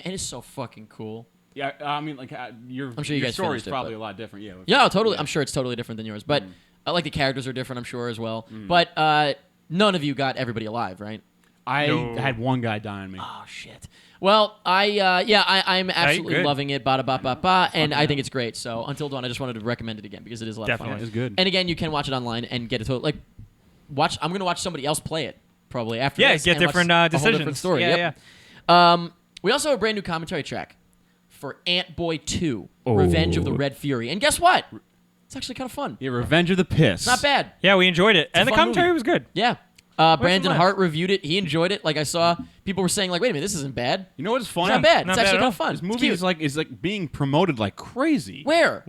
And it's so fucking cool. Yeah, I mean, like your I'm sure you your guys story finished is it, probably but- a lot different. Yeah. Yeah, totally. I'm sure it's totally different than yours, but like the characters are different. I'm sure as well. But none of you got everybody alive, right? I No. had one guy die on me. Oh shit. Well, I'm absolutely good. loving it, and I think it's great. So Until Dawn, I just wanted to recommend it again because it is a lot of Definitely. fun. It's good. And again, you can watch it online and get a total watch. I'm gonna watch somebody else play it probably after. Yeah, this get and watch different a whole decisions. different story. Yeah, Yep. We also have a brand new commentary track for Ant Boy 2: Oh. Revenge of the Red Fury, and guess what? It's It's actually kind of fun. Yeah, Revenge of the Piss. Not bad. Yeah, we enjoyed it, and the fun commentary movie. was good. Yeah. Brandon left? Hart reviewed it. He enjoyed it. Like I saw people were saying, like, wait a minute, this isn't bad. You know what's funny? It's not bad. Not It's bad actually at kind all. of fun. This It's movie cute. is like being promoted like crazy. Where?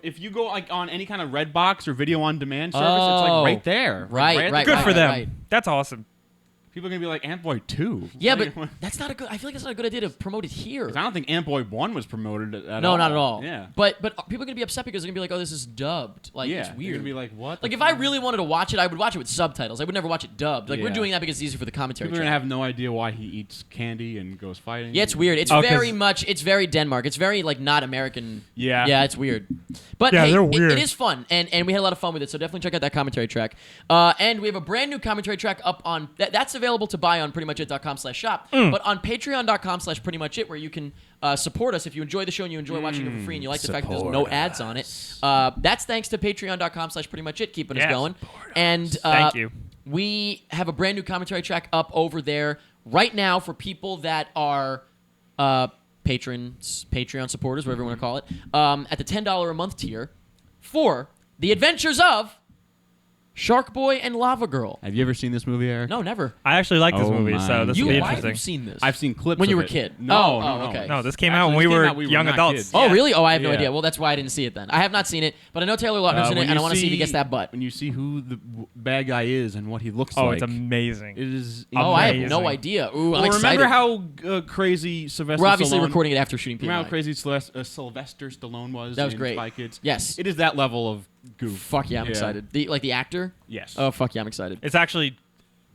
If you go like on any kind of Redbox or video on demand service, it's like right there. Right, Like, at the right, Good top. for them. right. That's awesome. People are gonna be like Ant-Boy 2. Yeah, Like, but that's not a good. I feel like that's not a good idea to promote it here. 'cause I don't think Ant-Boy 1 was promoted at all. No, not at all. Yeah. But people are gonna be upset because they're gonna be like, oh, this is dubbed. Like Yeah. it's You're weird. gonna be like, what? Like the if I fuck? really wanted to watch it, I would watch it with subtitles. I would never watch it dubbed. Like we're Yeah. doing that because it's easier for the commentary. People are track. gonna have no idea why he eats candy and goes fighting. Yeah, it's weird. It's Oh, 'cause- very much. It's very Denmark. It's very like not American. Yeah. Yeah, it's weird. But Yeah, hey, they're weird. it is fun, and we had a lot of fun with it. So definitely check out that commentary track. And we have a brand new commentary track up on that's available to buy on prettymuchit.com/shop. But on patreon.com/prettymuchit, where you can support us if you enjoy the show and you enjoy watching it for free and you like the fact that there's no ads on it. That's thanks to patreon.com/prettymuchit keeping us Yes. going. And Thank you. we have a brand new commentary track up over there right now for people that are patrons, Patreon supporters, whatever you want to call it, at the $10 a month tier for the adventures of Shark Boy and Lava Girl. Have you ever seen this movie, Eric? No, never. I actually like this Oh movie, my so this will Why be have interesting. you seen this? I've seen clips When you of were a it. kid. No, Oh, no, no. okay. No, this came out Actually, when we this came were out, we were young not adults. kids. Oh, Yeah. really? Oh, I have no Yeah. idea. Well, that's why I didn't see it then. I have not seen it, but I know Taylor Lautner's in it, When and I you want to see if he gets that butt. When you see who the bad guy is and what he looks Oh, like, it's amazing. it is. Oh, I have no Amazing. idea. Ooh, I'm Well, excited. remember how crazy Sylvester We're obviously Stallone, recording it after shooting Remember how PMI. crazy Sylvester Stallone was? That was in great. Spy Kids? Yes. It is that level of goof. Fuck yeah, I'm excited. The actor? Yes. Oh, fuck yeah, I'm excited. It's actually,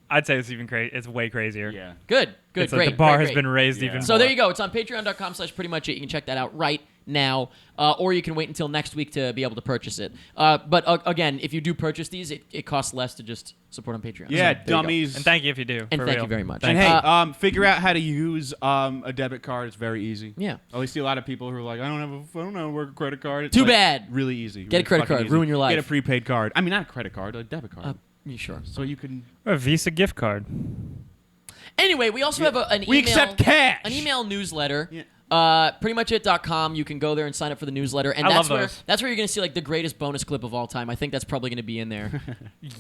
I'd say it's even crazy. It's way crazier. Yeah. Good. It's like Great. the bar great, has great. been raised Yeah. even So more. there you go. It's on patreon.com/prettymuchit. You can check that out right now. Or you can wait until next week to be able to purchase it. But again, if you do purchase these, it costs less to just support on Patreon. Yeah, So there you go. dummies. And thank you if you do. And for thank real. you very much. And Thank hey, you. figure out how to use a debit card. It's very easy. Yeah. At least see a lot of people who are like, I don't know how to work a credit card. It's Too like, bad. Really easy. Get a really credit fucking card. easy. Ruin your life. Get a prepaid card. I mean, not a credit card, a debit card. You sure? So you can. A Visa gift card. Anyway, we also have an We email. accept cash. An email newsletter. Yeah. Prettymuchit.com. You can go there and sign up for the newsletter, and I that's love where those. that's where you're gonna see like the greatest bonus clip of all time. I think that's probably gonna be in there.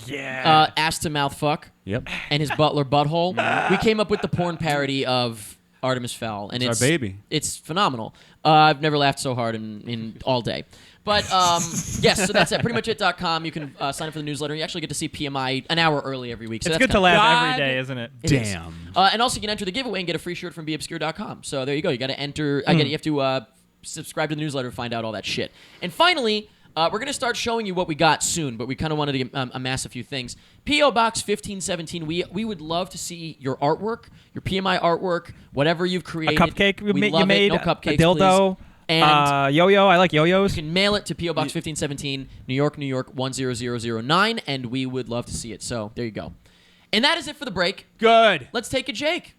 Yeah. Ass to mouth fuck Yep. and his butler butthole. We came up with the porn parody of Artemis Fowl, and It's our baby. It's phenomenal. I've never laughed so hard in all day. But yes, so that's it. Prettymuchit.com. You can sign up for the newsletter. You actually get to see PMI an hour early every week. So it's that's good to kinda laugh God every day, isn't it? It is. Damn. And also, you can enter the giveaway and get a free shirt from beobscure.com. So there you go. You got to enter. You have to subscribe to the newsletter to find out all that shit. And finally, we're going to start showing you what we got soon, but we kind of wanted to amass a few things. P.O. Box 1517. We would love to see your artwork, your PMI artwork, whatever you've A created. cupcake We you love it. made, No a cupcakes, dildo, please. And yo-yo. I like yo-yos. you can mail it to P.O. Box 1517, New York, 10009, and we would love to see it. So there you go. And that is it for the break. Good. Let's take a Jake.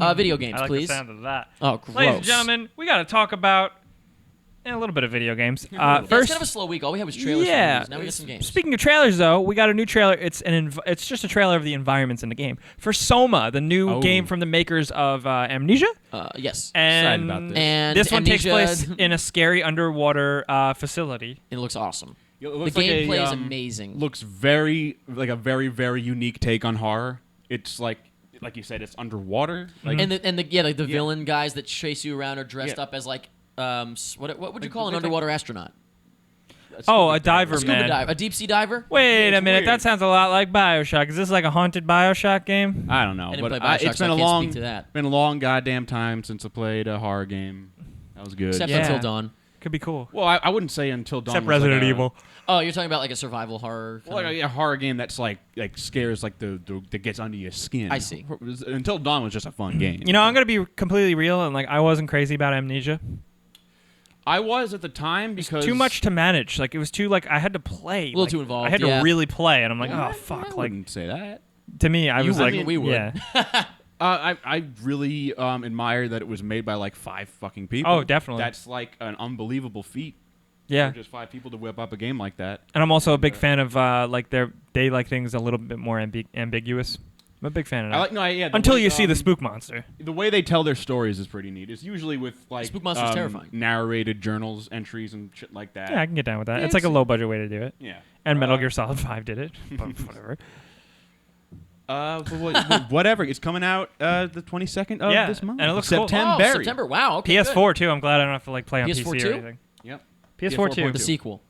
Oh. Video games, I like please. the sound of that. Oh, gross. Ladies and gentlemen, we got to talk about a little bit of video games. Yeah, it's First, kind of a slow week. All we had was trailers. yeah. For movies. Now we got some games. Speaking of trailers, though, we got a new trailer. It's just a trailer of the environments in the game for SOMA, the new Oh. game from the makers of Amnesia. Yes. And, Excited about this. And this one takes Amnesia- place in a scary underwater facility. It looks awesome. It The looks like gameplay a, is amazing. Looks very like a very very unique take on horror. It's like you said, it's underwater. Like And the villain guys that chase you around are dressed Yeah. up as like what would you call an Like- underwater astronaut? Oh, a diver, A scuba man. diver, a deep sea diver. Wait It's a minute, weird. that sounds a lot like BioShock. Is this like a haunted BioShock game? I don't know, I didn't but play BioShock, it's so been I a can't long, speak to that. been a long goddamn time since I played a horror game. That was good. Except Yeah. Until Dawn. Could be cool. Well, I wouldn't say Until Dawn. Except was Resident like Evil. Oh, you're talking about like a survival horror. Well, like a horror game that's like scares like the that gets under your skin. I see. Until Dawn was just a fun game. You know, I'm gonna be completely real, and like I wasn't crazy about Amnesia. I was at the time because Too much to manage. Like it was too like I had to play. A little like, too involved, I had yeah. to really play, and I'm like, I oh fuck. Like wouldn't say that. to me, I You was like, wouldn't, we would. yeah. I really admire that it was made by like 5 fucking people. Oh, definitely. That's like an unbelievable feat. Yeah. For just 5 people to whip up a game like that. And I'm also a big fan of like they like things a little bit more ambiguous. I'm a big fan of I that. like the Until way, you see the spook monster. The way they tell their stories is pretty neat. It's usually with like Spook Monster's terrifying. narrated journals, entries, and shit like that. Yeah, I can get down with that. Yeah, It's like a it's- low budget way to do it. Yeah. And Metal Gear Solid 5 did it. But whatever. Whatever. It's coming out the 22nd of this month. and it looks cool. September. Oh, September. Wow. Okay, PS4 too. I'm glad I don't have to like play on PS4 PC too? or anything. Yep. PS4 too. good. The sequel.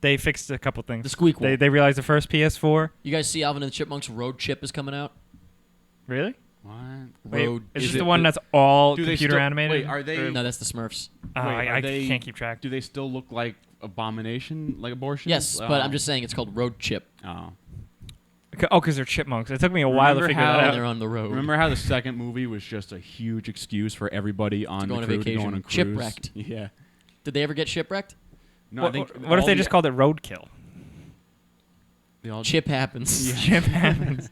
They fixed a couple things. The squeakquel. They realized the first PS4. You guys see Alvin and the Chipmunks Road Chip is coming out? Really? What? Wait, Road. is Is this it the one the- that's all do they computer still- animated? wait, are they- Or- No, that's the Smurfs. Wait, are I they- can't keep track. Do they still look like Abomination, like abortion? Yes, but I'm just saying it's called Road Chip. Oh. Oh, because they're chipmunks. It took me a while to Remember figure how- that And out. they're on the road. Remember how the second movie was just a huge excuse for everybody on go the on a crew to go vacation. on a cruise? Shipwrecked. Yeah. Did they ever get shipwrecked? No, What, I think what if all they the- just called it roadkill? they all- Chip happens. Chip happens.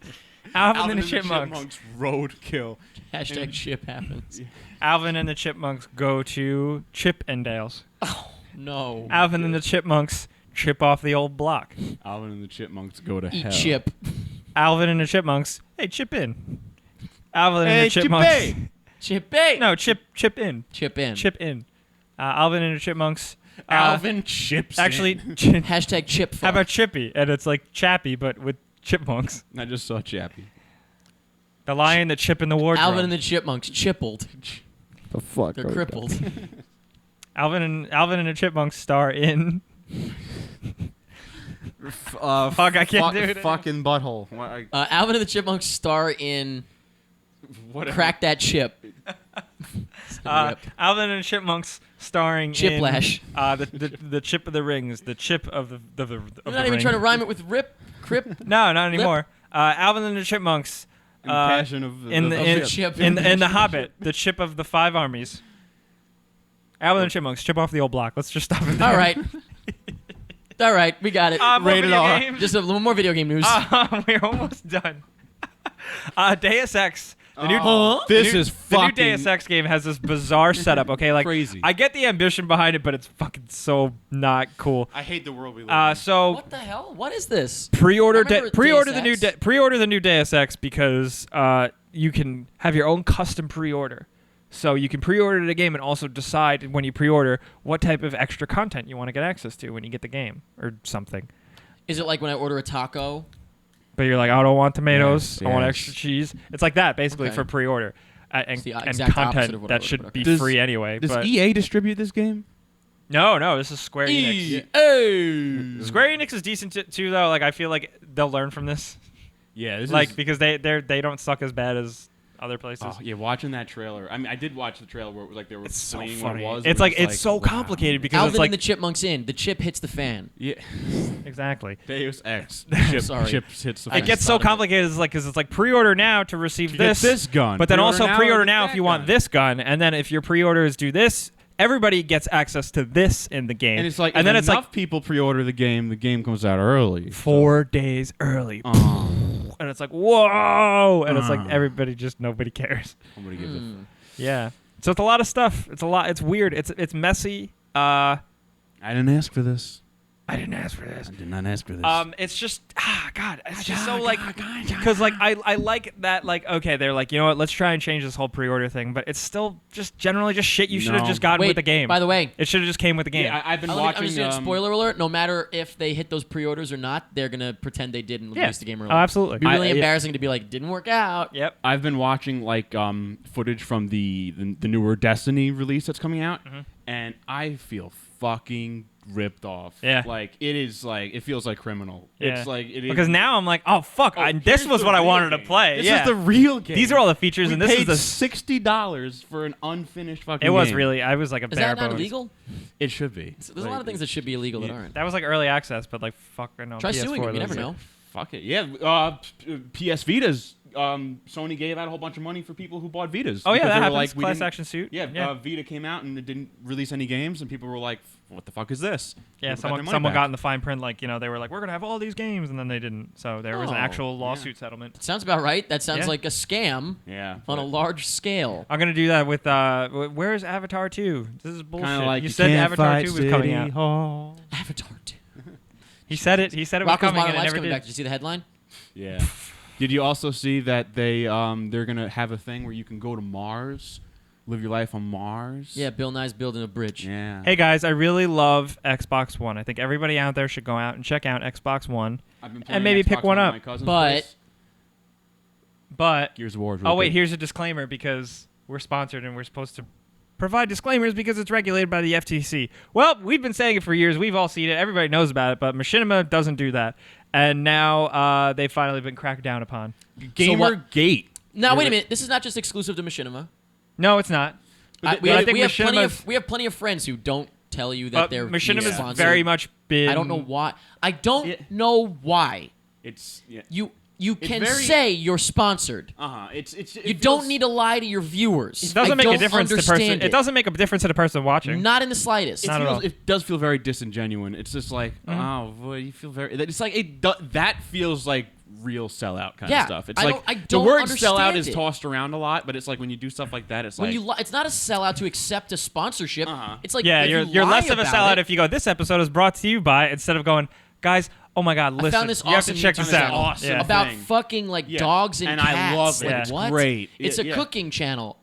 Alvin, Alvin and the Chipmunks. Roadkill. Hashtag Chip happens. Alvin and the Chipmunks go to Chip and Dale's. No. Alvin and the Chipmunks chip off the old block. Alvin and the Chipmunks go to Eat hell. chip. Alvin and the Chipmunks, hey, chip in. Alvin and Hey, the Chipmunks. Chippy! Chippy. No, chip in. Chip in. Chip in. Alvin and the Chipmunks. Alvin chips Actually, in. Hashtag chip fuck. how about Chippy? And it's like Chappy, but with chipmunks. I just saw Chappie. The lion, the chip in the wardrobe. Alvin and the Chipmunks chippled. The fuck? They're crippled. Alvin and the Chipmunks star in. Fuck, I can't do it. Fucking butthole. Alvin and the Chipmunks star in Whatever. Crack That Chip. Alvin and the Chipmunks starring Chiplash. in the chip of the rings, the chip of the You're not even trying to rhyme it with rip, crip. No, not anymore. Alvin and the Chipmunks. In Passion of in the the chip. in the Hobbit, the chip of the 5 armies. Alvin and the Chipmunks, chip off the old block. Let's just stop it there. All right. All right, we got it. More Rated video R. games. Just a little more video game news. We're almost done. Deus Ex. The new, This the new- is the new fucking Deus Ex game has this bizarre setup. Okay, like crazy. I get the ambition behind it, but it's fucking so not cool. I hate the world we live in. So What the hell? What is this? pre-order I remember pre-order Deus the new Ex. pre-order the new Deus Ex because you can have your own custom pre-order. So you can pre-order the game and also decide when you pre-order what type of extra content you want to get access to when you get the game or something. Is it like when I order a taco? But you're like, I don't want tomatoes. Yes, I want yes. extra cheese. It's like that basically Okay. for pre-order and, It's the and exact opposite content of what I that ordered, should but be okay. free anyway. Does But EA distribute this game? no, this is Square Enix. Hey. Square Enix is decent too, though. Like I feel like they'll learn from this, Yeah, this like is. because they don't suck as bad as other places. Oh, yeah, watching that trailer. I mean, I did watch the trailer where it was like they were It's so explaining funny. what it was. It's and like it was it's so wow. complicated because Alvin it's like and the Chipmunks in. The chip hits the fan. Yeah, exactly. Deus Ex. Sorry. Chips hits the I It fan. gets just so thought of it. complicated. It's like because it's like pre-order now to receive To get this gun. but then Pre-order also now pre-order to get now if that you want gun. this gun, and then if your pre-orders do this, everybody gets access to this in the game. And it's like, and if then it's enough like people pre-order the game comes out early. 4 days early, and it's like whoa, and it's like everybody just nobody cares. Nobody gives a fuck. Yeah. So it's a lot of stuff. It's a lot. It's weird. It's messy. I didn't ask for this. I didn't ask for this. I did not ask for this. It's just God. It's just so like because like I like that like okay they're like you know what let's try and change this whole pre-order thing but it's still just generally just shit you should have No. just gotten Wait, with the game. by the way, It should have just came with the game. Yeah, I've been I'm watching. just saying, spoiler alert, no matter if they hit those pre-orders or not, they're going to pretend they didn't release the game early. Oh, absolutely. It'd be really I- embarrassing to be like, didn't work out. Yep. I've been watching like footage from the newer Destiny release that's coming out, and I feel fucking ripped off. Yeah. Like it is like it feels like criminal. Yeah. It's like it is Because now I'm like, oh fuck, this here's was the what I real wanted to game. play. This yeah. is the real game. These are all the features, we and this paid is the. $60 for an unfinished fucking. It was game. really. I was like a Is bare that not bones. illegal? It should be. There's a lot of things that should be illegal that aren't. That was like early access, but like fuck, no. Try PS4 suing them. You those never are- know. Fuck it. Yeah. PS Vitas. Sony gave out a whole bunch of money for people who bought Vitas. Oh yeah, because that they were happens. like, we Class didn't- action suit. Yeah, Vita came out and it didn't release any games, and people were like, "What the fuck is this?" Yeah, People got their someone money got back. in the fine print like you know they were like we're gonna have all these games and then they didn't. So there was an Oh, actual lawsuit settlement. Sounds about right. That sounds Yeah. like a scam Yeah. on a large scale. I'm gonna do that with where's Avatar 2? This is bullshit. Kind of like you said can't Avatar fight 2 was coming City out. Hall. Avatar 2. He said it. He said it was Rocco's coming Modern and it Life's never coming did. back. Did you see the headline? Yeah. Did you also see that they're gonna have a thing where you can go to Mars, live your life on Mars? Yeah, Bill Nye's building a bridge. Yeah. Hey guys, I really love Xbox One. I think everybody out there should go out and check out Xbox One. I've been and maybe Xbox pick one at up. my cousin's But- place. But Gears of War. oh wait, here's a disclaimer because we're sponsored and we're supposed to provide disclaimers because it's regulated by the FTC. Well, we've been saying it for years. We've all seen it. Everybody knows about it. But Machinima doesn't do that. And now they've finally been cracked down upon. Gamergate. Now, wait a minute. This is not just exclusive to Machinima. No, it's not. We I have, think we, have plenty Machinima's- of, we have plenty of friends who don't tell you that they're Machinima is sponsored. very much been. I don't know why. I don't Yeah. know why. It's You can very- say you're sponsored. It's You don't need to lie to your viewers. It doesn't I make a don't difference to the person. understand It doesn't make a difference to the person watching. Not in the slightest. Not at all. It does feel very disingenuine. It's just like, oh, boy, you feel very. It's like that feels like real sellout kind Yeah, of stuff. It's I like don't- I the don't word understand sellout is it. tossed around a lot, but it's like when you do stuff like that, it's when like it's not a sellout to accept a sponsorship. It's like Yeah, if you're you lie less of a about sellout it. if you go, this episode is brought to you by, instead of going, guys, oh my God, listen, I found this you have awesome to check YouTube this out. channel Awesome. Yeah. about thing. fucking like Yeah. dogs and And cats. I love it. Like, It's what? great. It's a Yeah. cooking channel.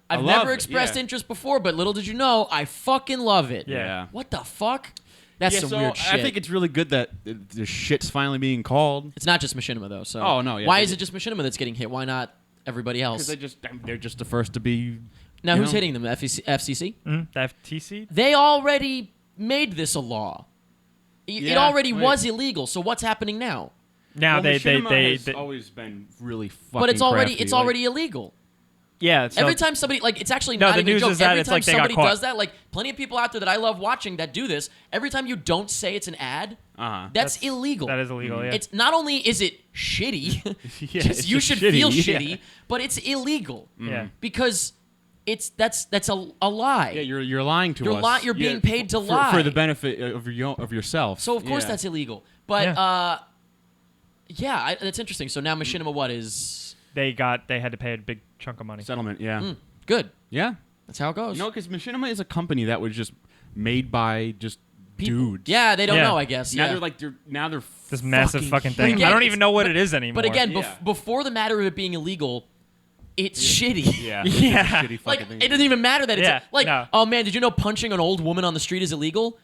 I've love never it, expressed yeah. interest before, but little did you know, I fucking love it. Yeah. What the fuck? That's some so weird shit. I think it's really good that the shit's finally being called. It's not just Machinima though. So Oh, no, yeah, why they is it did. just Machinima that's getting hit? Why not everybody else? Because they're just the first to be. Now you who's know? hitting them? The FCC? The FTC? They already made this a law. It Yeah, already right. was illegal. So what's happening now? Now Well, Machinima they has always been really fucking. But it's already crafty. already illegal. yeah. So Every time somebody it's actually No, not the even a news joke. is that Every it's time like they got somebody caught. does that, like plenty of people out there that I love watching that do this. Every time you don't say it's an ad, that's illegal. That is illegal. Yeah. It's not only is it shitty, Yeah, because it's you just should shitty, feel yeah. shitty, but it's illegal yeah. because that's a lie. Yeah, you're lying to us. You're being paid to for lie the benefit of yourself. So of course Yeah. that's illegal. But Yeah. that's interesting. So now Machinima, what is They had to pay a big chunk of money. settlement. Yeah, good? yeah. That's how it goes. No, because Machinima is a company that was just made by just People. dudes. Yeah, they don't Yeah. know. I guess. Now yeah. they're like they're This massive fucking thing. Again, I don't it's- even know what but- it is anymore. But again, Yeah. before the matter of it being illegal, it's shitty. Yeah, Yeah. It's a shitty Like fucking it thing. doesn't even matter that it's Yeah, like, no. oh man, did you know punching an old woman on the street is illegal?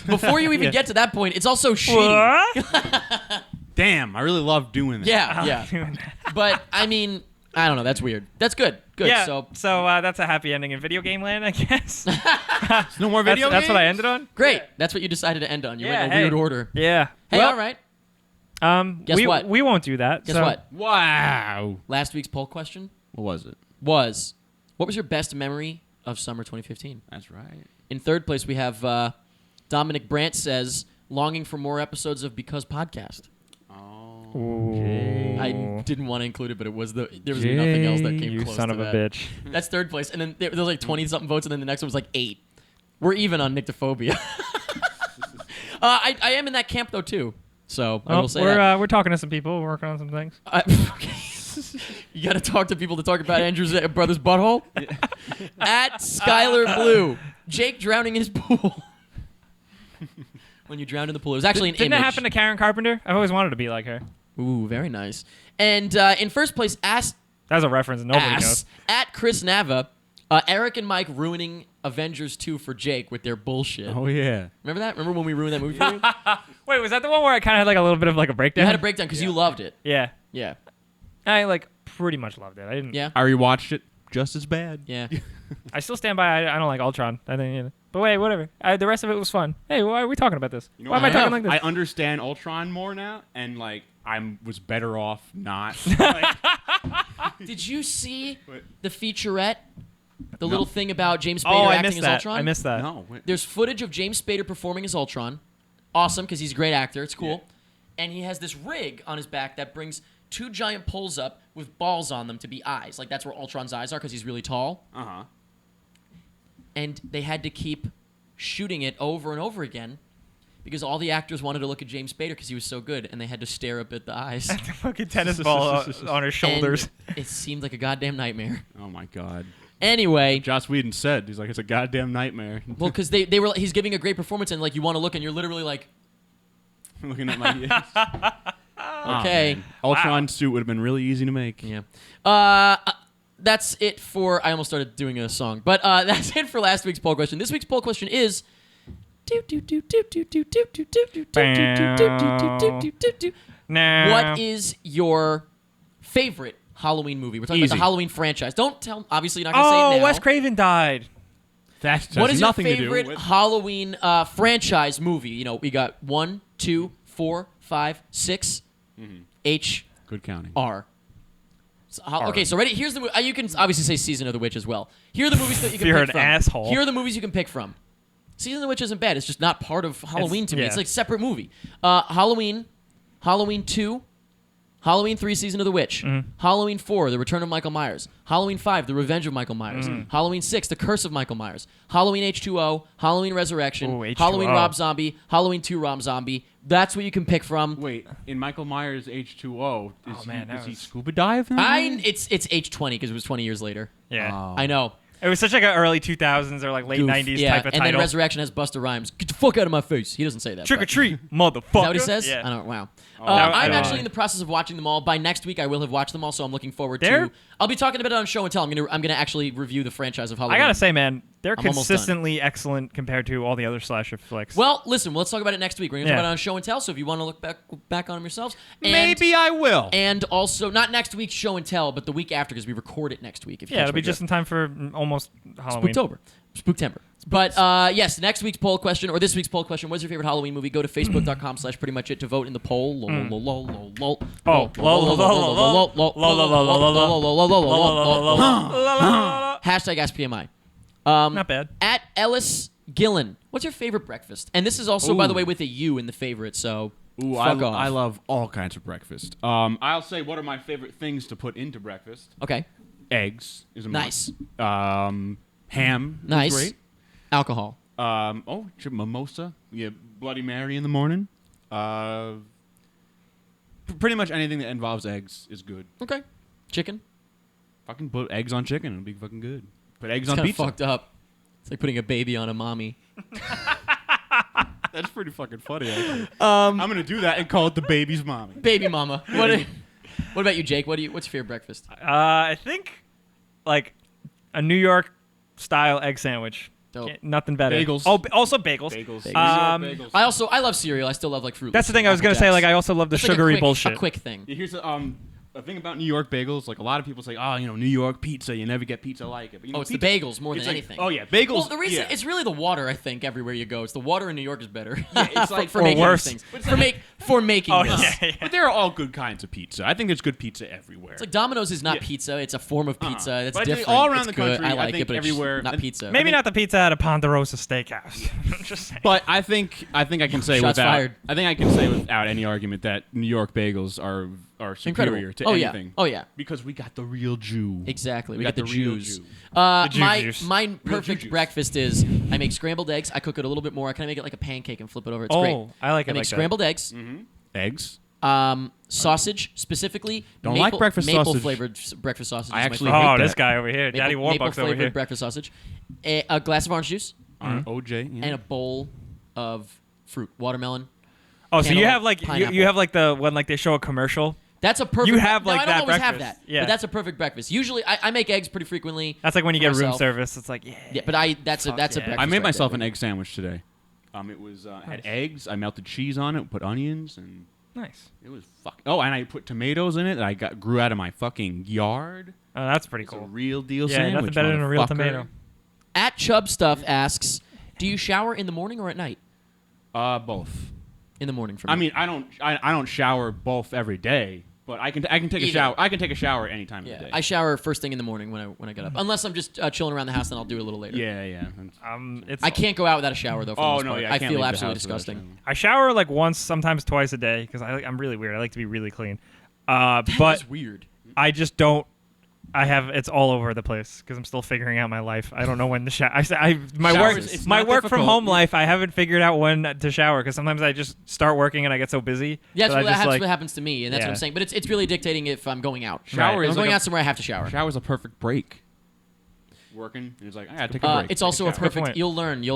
Before you even Yeah. get to that point, it's also shitty. What? Damn, I really love doing that. Yeah. But I mean, I don't know. That's weird. That's good. Good. Yeah. So That's a happy ending in video game land, I guess. No more video. That's what I games? ended on. great. That's what you decided to end on. You went in a hey. weird order. Yeah. Hey, Well, all right. Guess we, what? We won't do that. Guess so- what? Wow. Last week's poll question What was it? was, what was your best memory of summer 2015? That's right. In third place, we have Dominic Brandt says, longing for more episodes of Because Podcast. Oh. Ooh. I didn't want to include it, but there was nothing else that came you close son to of a that. bitch. That's third place, and then there was like 20-something votes, and then the next one was like 8. We're even on Nyctophobia. I am in that camp though too, so I will say that. We're talking to some people, we're working on some things. Okay. You got to talk to people to talk about Andrew's brother's butthole. At Skylar Blue, Jake drowning in his pool. When you drowned in the pool, it was actually an Didn't image. it happen to Karen Carpenter? I've always wanted to be like her. Ooh, very nice. And in first place, That was a reference nobody knows. at Chris Nava, Eric and Mike ruining Avengers 2 for Jake with their bullshit. Oh yeah. Remember that? Remember when we ruined that movie for you? Wait, was that the one where I kind of had like a little bit of like a You breakdown? had a breakdown because you loved it. Yeah. Yeah. I like pretty much loved it. I didn't. Yeah. I rewatched it. Just as bad. Yeah. I still stand by. I don't like Ultron. I think. But wait, whatever. The rest of it was fun. Hey, why are we talking about this? You know Why am I what? talking like this? I understand Ultron more now, and like I was better off not. Like, Did you see What? the featurette? The No. little thing about James Spader Oh, I acting missed as that. Ultron? I missed that. no. Wait. There's footage of James Spader performing as Ultron. Awesome, because he's a great actor. It's cool. And he has this rig on his back that brings 2 giant poles up with balls on them to be eyes. Like, that's where Ultron's eyes are because he's really tall. Uh-huh. And they had to keep shooting it over and over again because all the actors wanted to look at James Spader because he was so good, and they had to stare up at the eyes. The fucking tennis ball on her shoulders. And it seemed like a goddamn nightmare. Oh my God. Anyway, Joss Whedon said he's like it's a goddamn nightmare. well, because they were he's giving a great performance, and like you want to look, and you're literally like, Looking at my. Okay. man. Ultron suit would have been really easy to make. Yeah. That's it for. I almost started doing a song, but that's it for last week's poll question. This week's poll question is. Nah. What is your favorite Halloween movie? We're talking about Easy. the Halloween franchise. Don't tell. Obviously, you're not gonna say it Oh, now. Wes Craven died. That's What is your nothing to do favorite with. Halloween franchise movie? You know, we got 1, 2, 4, 5, 6. H Good counting. R. So, okay, so ready. Here's the. You can obviously say Season of the Witch as well. Here are the movies that you can You're pick an from. asshole. Here are the movies you can pick from. Season of the Witch isn't bad. It's just not part of Halloween to me. yeah. It's like a separate movie. Halloween 2, Halloween 3, Season of the Witch, Halloween 4, The Return of Michael Myers, Halloween 5, The Revenge of Michael Myers, Halloween 6, The Curse of Michael Myers, Halloween H2O, Halloween Resurrection, Ooh, H2O. Halloween Rob Zombie, Halloween 2 Rob Zombie. That's what you can pick from. Wait, in Michael Myers H2O, man, that does he was- scuba dive? In It's H20 because it was 20 years later. Yeah. Oh. I know. It was such like an early 2000s or like late Goof. 90s Yeah, type of and title. then Resurrection has Busta Rhymes. Get the fuck out of my face. He doesn't say that. Trick or but- treat, motherfucker. Is that what he says? Yeah. I don't. Wow. That- I'm I- actually in the process of watching them all. By next week, I will have watched them all, so I'm looking forward They're- to. I'll be talking about it on Show and Tell. I'm gonna actually review the franchise of Halloween. I gotta say, man, they're I'm almost done. consistently excellent compared to all the other slasher flicks. Well, listen. Let's talk about it next week. We're gonna Yeah. talk about it on Show and Tell. So if you want to look back on them yourselves, and, Maybe I will. And also, not next week's Show and Tell, but the week after, because we record it next week. If you yeah, catch it'll be my drift. just in time for almost Halloween. Spooktober. Spooktember. But yes, next week's poll question, or this week's poll question, what's your favorite Halloween movie? Go to facebook.com/prettymuchit to vote in the poll. Hashtag AskPMI. Not bad. At Ellis Gillen. What's your favorite breakfast? And this is also, by the way, with a U in the favorite, so Ooh, fuck off. I love all kinds of breakfast. I'll say what are my favorite things to put into breakfast. Okay. Eggs is a Nice. must. Ham is Nice. great. Alcohol. Mimosa. Yeah, Bloody Mary in the morning. Pretty much anything that involves eggs is good. Okay. Chicken. Fucking put eggs on chicken. It'll be fucking good. Put eggs It's on kind of pizza. fucked up. It's like putting a baby on a mommy. That's pretty fucking funny. Actually. I'm gonna do that and call it the baby's mommy. Baby mama. What about you, Jake? What's your favorite breakfast? I think like a New York style egg sandwich. Dope. Nothing better. Bagels. Oh, also bagels. Bagels. Um, I love cereal. I still love like fruit. That's the thing I was gonna say. Like I also love the That's like sugary a bullshit. quick thing. Yeah, here's a thing about New York bagels. Like a lot of people say, oh, New York pizza. You never get pizza like it. But, Oh, it's pizza, the bagels more than it's like- anything. Oh yeah, bagels. Well, the reason yeah. it's really the water. I think everywhere you go, it's the water in New York is better. it's like- for or making worse. these things. For making Oh this. yeah, yeah. But there are all good kinds of pizza. I think there's good pizza everywhere. It's like Domino's is not Yeah. pizza. It's a form of pizza. That's But I think different. all around It's the good. country, I I like think it, but everywhere- it's not pizza. Maybe not the pizza at a Ponderosa Steakhouse. Just saying. But I think I can say Shots without fired. I think I can say without any argument that New York bagels are superior Incredible. to Oh anything. yeah. Oh yeah. Because we got the real Jew. Exactly. We got got the the real Jews. Jew. My juice. my Real perfect juice. breakfast is I make scrambled eggs. I cook it a little bit more. I kind of make it like a pancake and flip it over. It's great. Oh, I like it I make like that. scrambled eggs. Eggs. Sausage specifically. Don't like breakfast maple sausage. flavored breakfast sausage. I is my actually favorite. hate Oh, this that. guy over here, Daddy maple Warbucks over flavored here. breakfast sausage. A glass of orange juice OJ. Yeah. and a bowl of fruit, watermelon. Oh, so you cantaloupe, have like pineapple. you have like the when like they show a commercial. That's a perfect. You have, no, like, I don't that always have breakfast. that. Yeah. But that's a perfect breakfast. Usually, I make eggs pretty frequently. That's like when you for get room myself. service. It's like Yeah, but that's a Fuck breakfast. yeah. I made right myself there. an egg sandwich today. It was had eggs. I melted cheese on it, put onions, and nice. it was fuck. Oh, and I put tomatoes in it that I grew out of my fucking yard. Oh, that's pretty It's a cool. real deal Yeah, sandwich. nothing better than a real motherfucker. tomato. At Chubb Stuff asks, do you shower in the morning or at night? Both. In the morning for me. I mean, I don't shower both every day, but I can take a Either. shower. I can take a shower any time of yeah, the day. I shower first thing in the morning when I get up. Unless I'm just chilling around the house, then I'll do it a little later. yeah. It's I can't go out without a shower though. For the Oh most no, part. yeah. I can't feel leave the absolutely house without disgusting. I shower like once, sometimes twice a day because I'm really weird. I like to be really clean. But That's weird. I just don't. It's all over the place because I'm still figuring out my life. I don't know when to shower. My Showers, work, it's my not work from difficult. home life. I haven't figured out when to shower because sometimes I just start working and I get so busy. Yeah, that I just, that's like, what happens to me, and that's what I'm Yeah. saying. But it's really dictating if I'm going out. Shower If is I'm going like out somewhere, I have to shower. Shower's a perfect break. Working, and it's like I gotta take a break. It's also a Good point. perfect. You'll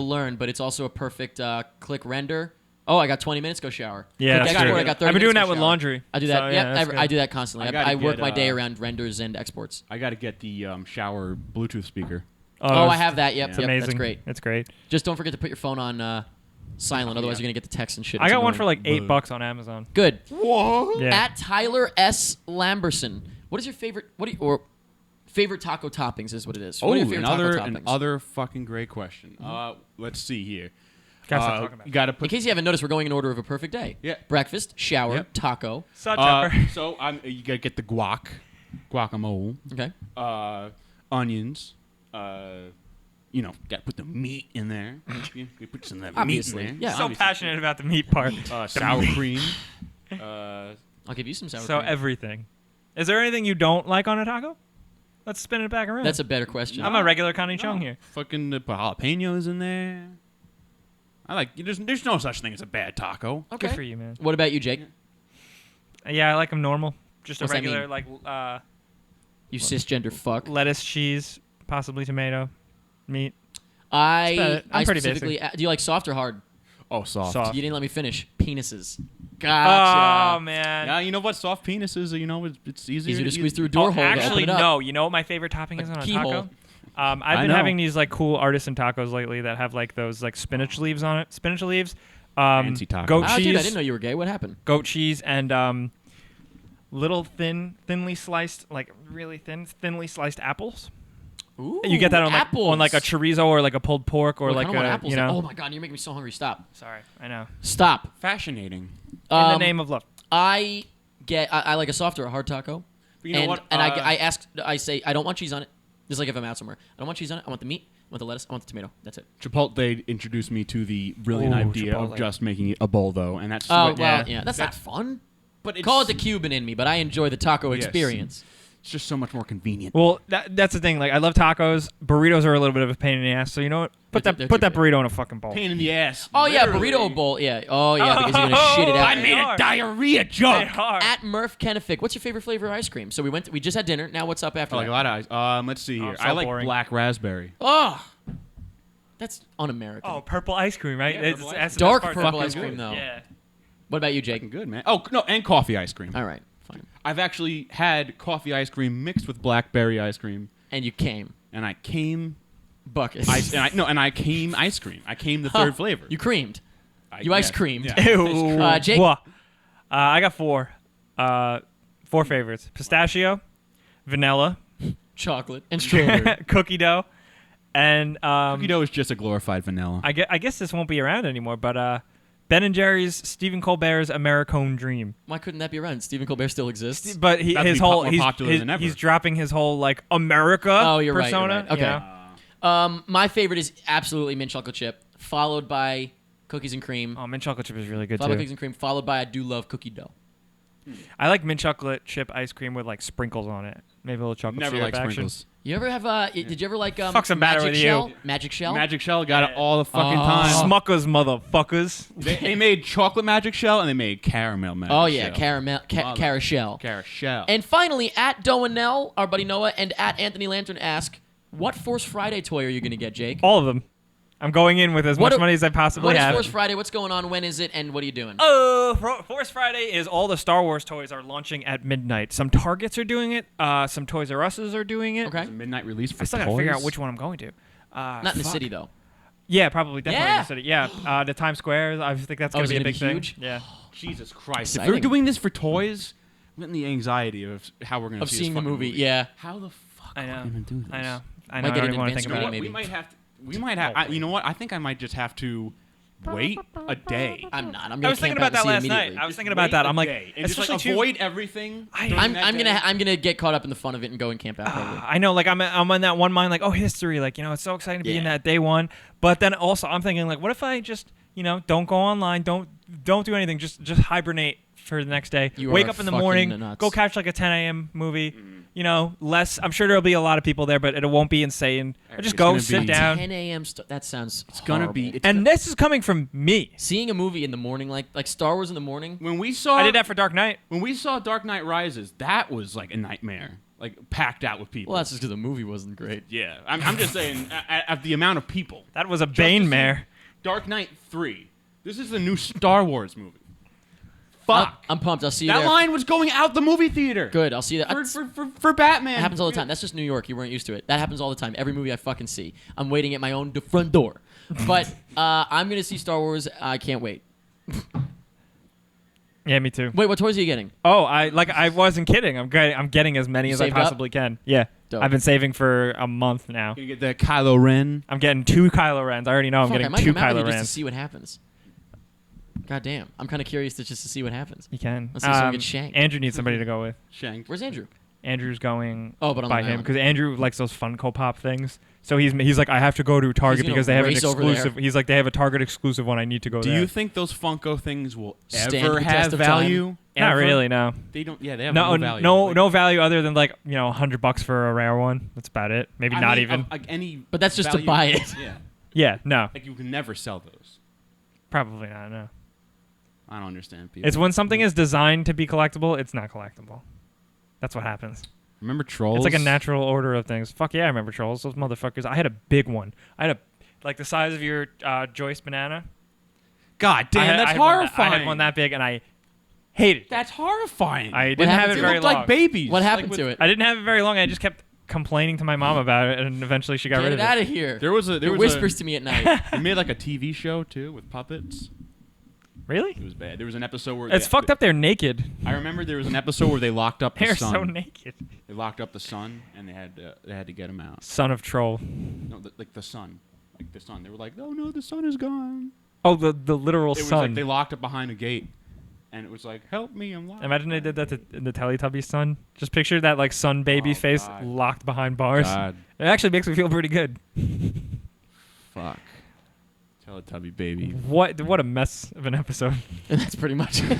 learn, but it's also a perfect click render. Oh, I got 20 minutes. Go shower. Yeah, Click that's export, true. I got 30 I've been doing minutes, that go with shower. laundry. I do that. So, yeah, that's I good. do that constantly. I gotta I work get, my day around renders and exports. I got to get the shower Bluetooth speaker. Oh, I have that. Yep, Yeah. It's yep, amazing. That's great. It's great. Just don't forget to put your phone on silent, otherwise Yeah. you're gonna get the text and shit. I It's got one annoying. for like Boo. $8 on Amazon. Good. What? Yeah. At Tyler S. Lamberson. What is your favorite? Favorite taco toppings is what it is. Oh, What are your favorite taco toppings? another fucking great question. Let's see here. Gotta stop talking about You it. got to In put. case you haven't noticed, we're going in order of a perfect day. Yeah. Breakfast, shower, Yep. taco. Salt, pepper. So you got to get the guacamole, Okay. onions. You know, got to put the meat in there. You put some of that Obviously. meat in there. Yeah. So Obviously. passionate about the meat part. Sour cream. I'll give you some sour So cream. everything. Is there anything you don't like on a taco? Let's spin it back around. That's a better question. I'm a regular Connie Chung here. Fucking put jalapenos in there. I like. There's no such thing as a bad taco. Okay. Good for you, man. What about you, Jake? Yeah, I like them normal. Just What's a that regular, mean? like, You cisgender fuck. lettuce, cheese, possibly tomato, meat. I about it. I'm pretty specifically. Do you like soft or hard? Oh, soft. Soft. You didn't let me finish. Penises. Gotcha. Oh, man. Yeah, you know what? Soft penises. You know, it's easier, Easier to squeeze through a door hole. to open Actually, it up. no. You know what my favorite topping is on a keyhole. taco? I've I been know. having these like cool artisan tacos lately that have like those like spinach leaves on it. Spinach leaves. Fancy tacos. Goat Ah, cheese. dude, I didn't know you were gay. What happened? Goat cheese and little thinly sliced, like really thinly sliced apples. Ooh, You get that on like apples. on like a chorizo or like a pulled pork or Look, I like don't want a apples you now. know. Oh my god, you're making me so hungry. Stop. Sorry, I know. Stop. Fascinating. In the name of love. I like a soft or a hard taco. But you know and what? and I say I don't want cheese on it. Just like if I'm out somewhere, I don't want cheese on it. I want the meat. I want the lettuce. I want the tomato. That's it. Chipotle introduced me to the brilliant Ooh, idea Chipotle. of just making it a bowl, though, and that's Oh what- well, yeah. yeah. That's not fun. But it's, Call it the Cuban in me, but I enjoy the taco Yes. experience. It's just so much more convenient. Well, that's the thing. Like, I love tacos. Burritos are a little bit of a pain in the ass. So you know what? Put They're that too burrito in a fucking bowl. Pain in the ass. Oh yeah, literally. burrito bowl. Yeah. Oh yeah, because you're gonna shit it out. I made They a are. diarrhea They joke. are. At Murph Kennefic, what's your favorite flavor of ice cream? So we just had dinner. Now what's up after I like a that? lot of ice. Let's see here. so I like boring. black raspberry. Oh, that's un-American. Oh, purple ice cream, right? Yeah, It's- purple that's the Dark best part. purple fucking ice cream good. though. Yeah. What about you, Jake? Fucking good, man. Oh no, and coffee ice cream. All right, fine. I've actually had coffee ice cream mixed with blackberry ice cream, And you came and I came buckets. I came ice cream. I came the third flavor. You creamed. I- You ice yes, creamed. yeah. Ew. Jake? Wha- I got four. Four favorites: pistachio, vanilla, Chocolate and strawberry. cookie dough, and Cookie dough is just a glorified vanilla. I guess this won't be around anymore. But Ben and Jerry's Stephen Colbert's Americone Dream. Why couldn't that be around? Stephen Colbert still exists. But About to his be whole more popular than ever. he's dropping his whole like America Oh, you're right, you're persona. right. Okay. you know? My favorite is absolutely mint chocolate chip, followed by cookies and cream. Oh, mint chocolate chip is really good Followed by too. cookies and cream, followed by I do love cookie dough. I like mint chocolate chip ice cream with like sprinkles on it. Maybe a little chocolate Never syrup like action. sprinkles. You ever have? Did you ever like Fuck's the matter Magic with you? Shell? Magic Shell. Magic Shell got it Yeah. all the fucking Oh. time. Smuckers, motherfuckers. They made chocolate Magic Shell and they made caramel Magic Oh yeah, Shell. caramel, Mother- carousel. Carousel. And finally, at Doanell, our buddy Noah, and at Anthony Lantern ask, what Force Friday toy are you going to get, Jake? All of them. I'm going in with as What much a- money as I possibly What is have. Force Friday? What's going on? When is it? And what are you doing? Force Friday is all the Star Wars toys are launching at midnight. Some Targets are doing it. Some Toys R Us's are doing it. Okay. It's a midnight release for I still toys. gotta figure out which one I'm going to. Not in the city though. Yeah, probably definitely in Yeah. the city. Yeah, the Times Square. I think that's Oh, gonna is be it a gonna big be thing. huge? Yeah. Jesus Christ! Exciting. If we're doing this for toys, I'm getting the anxiety of how we're going to Of see seeing this the fucking movie. Yeah. How the fuck I are know. we going to do this? I know. I Might know. I get don't an even want to advanced think about screening, it. maybe. We might have. You know what? I think I might just have to wait a day. I'm not. I'm I gonna was thinking camp out about that and see it last night. immediately. I was thinking Wait about that. a I'm like, day and just especially like too- avoid everything. I- during that I'm day. gonna get caught up in the fun of it and go and camp out. Probably. I know, like I'm on that one mind, like history, like it's so exciting to be in Yeah. that day one. But then also I'm thinking like, what if I just don't go online, don't do anything, just hibernate for the next day. You Wake are up in the fucking morning, nuts. go catch like a 10 a.m. movie. Less. I'm sure there'll be a lot of people there, but it won't be insane. Or just It's go gonna sit be- down. 10 a.m. That sounds. It's gonna be. It's And this is coming from me. Seeing a movie in the morning, like Star Wars in the morning. when we saw. I did that for Dark Knight. When we saw Dark Knight Rises, that was like a nightmare, like packed out with people. Well, that's just because the movie wasn't great. yeah. I'm just saying, at the amount of people. That was a Just to Bane see mare. Dark Knight 3 This is the new Star Wars movie. Fuck. I'm pumped. I'll see you That there. line was going out the movie theater. Good. I'll see you there. For Batman. It happens all the time. That's just New York. You weren't used to it. That happens all the time. Every movie I fucking see. I'm waiting at my own front door. But I'm going to see Star Wars. I can't wait. Yeah, me too. Wait, what toys are you getting? Oh, I wasn't kidding. I'm getting as many as I Saved up? possibly can. Yeah. Dope. I've been saving for a month now. You get that Kylo Ren. I'm getting 2 Kylo Rens. I already know I'm Fuck, I getting might 2 come out with Kylo you just to Rens. see what happens. God damn. I'm kind of curious just to see what happens. You can. Let's see someone get shanked. Andrew needs somebody to go with. Shanked. Where's Andrew? Andrew's going Oh, but on by the him island. because Andrew likes those Funko Pop things. So he's like, I have to go to Target gonna because they have an race over there. exclusive. He's like, they have a Target exclusive one. I need to go Do there. you think those Funko things will Stand ever the have test of value? Not Ever? really, no. They don't. Yeah, they have No, no value. no value other than like $100 for a rare one. That's about it. Maybe I not mean, even. like any. But that's just to value- buy it. Yeah, Yeah, no, like you can never sell those. probably not. No, I don't understand people. it's when something is designed to be collectible, it's not collectible. That's what happens. Remember Trolls? It's like a natural order of things. Fuck yeah, I remember Trolls. Those motherfuckers. I had a big one. I had like the size of your Joyce banana. God damn, that's I horrifying. had one that big, and I hated it. That's horrifying. I didn't have happened it to They it? very looked long. like babies. What happened Like to it? I didn't have it very long. I just kept complaining to my mom about it, and eventually she got Get rid it of out it. of here. There was a. There It was whispers to me at night. They made like a TV show too with puppets. Really? It was bad. There was an episode where It's fucked up. They're naked. I remember there was an episode where they locked up the They're sun. so naked. They locked up the sun and they had to get him out. Son of troll. No, like the sun, like the sun. They were like, "Oh no, the sun is gone." Oh, the literal It was sun. like they locked it behind a gate, and it was like, "Help me, I'm locked." Imagine they did that in the Teletubbies son. Just picture that like sun baby Oh, face God. locked behind bars. God, It actually makes me feel pretty good. fuck. Teletubby baby. What a mess of an episode. And that's pretty much it.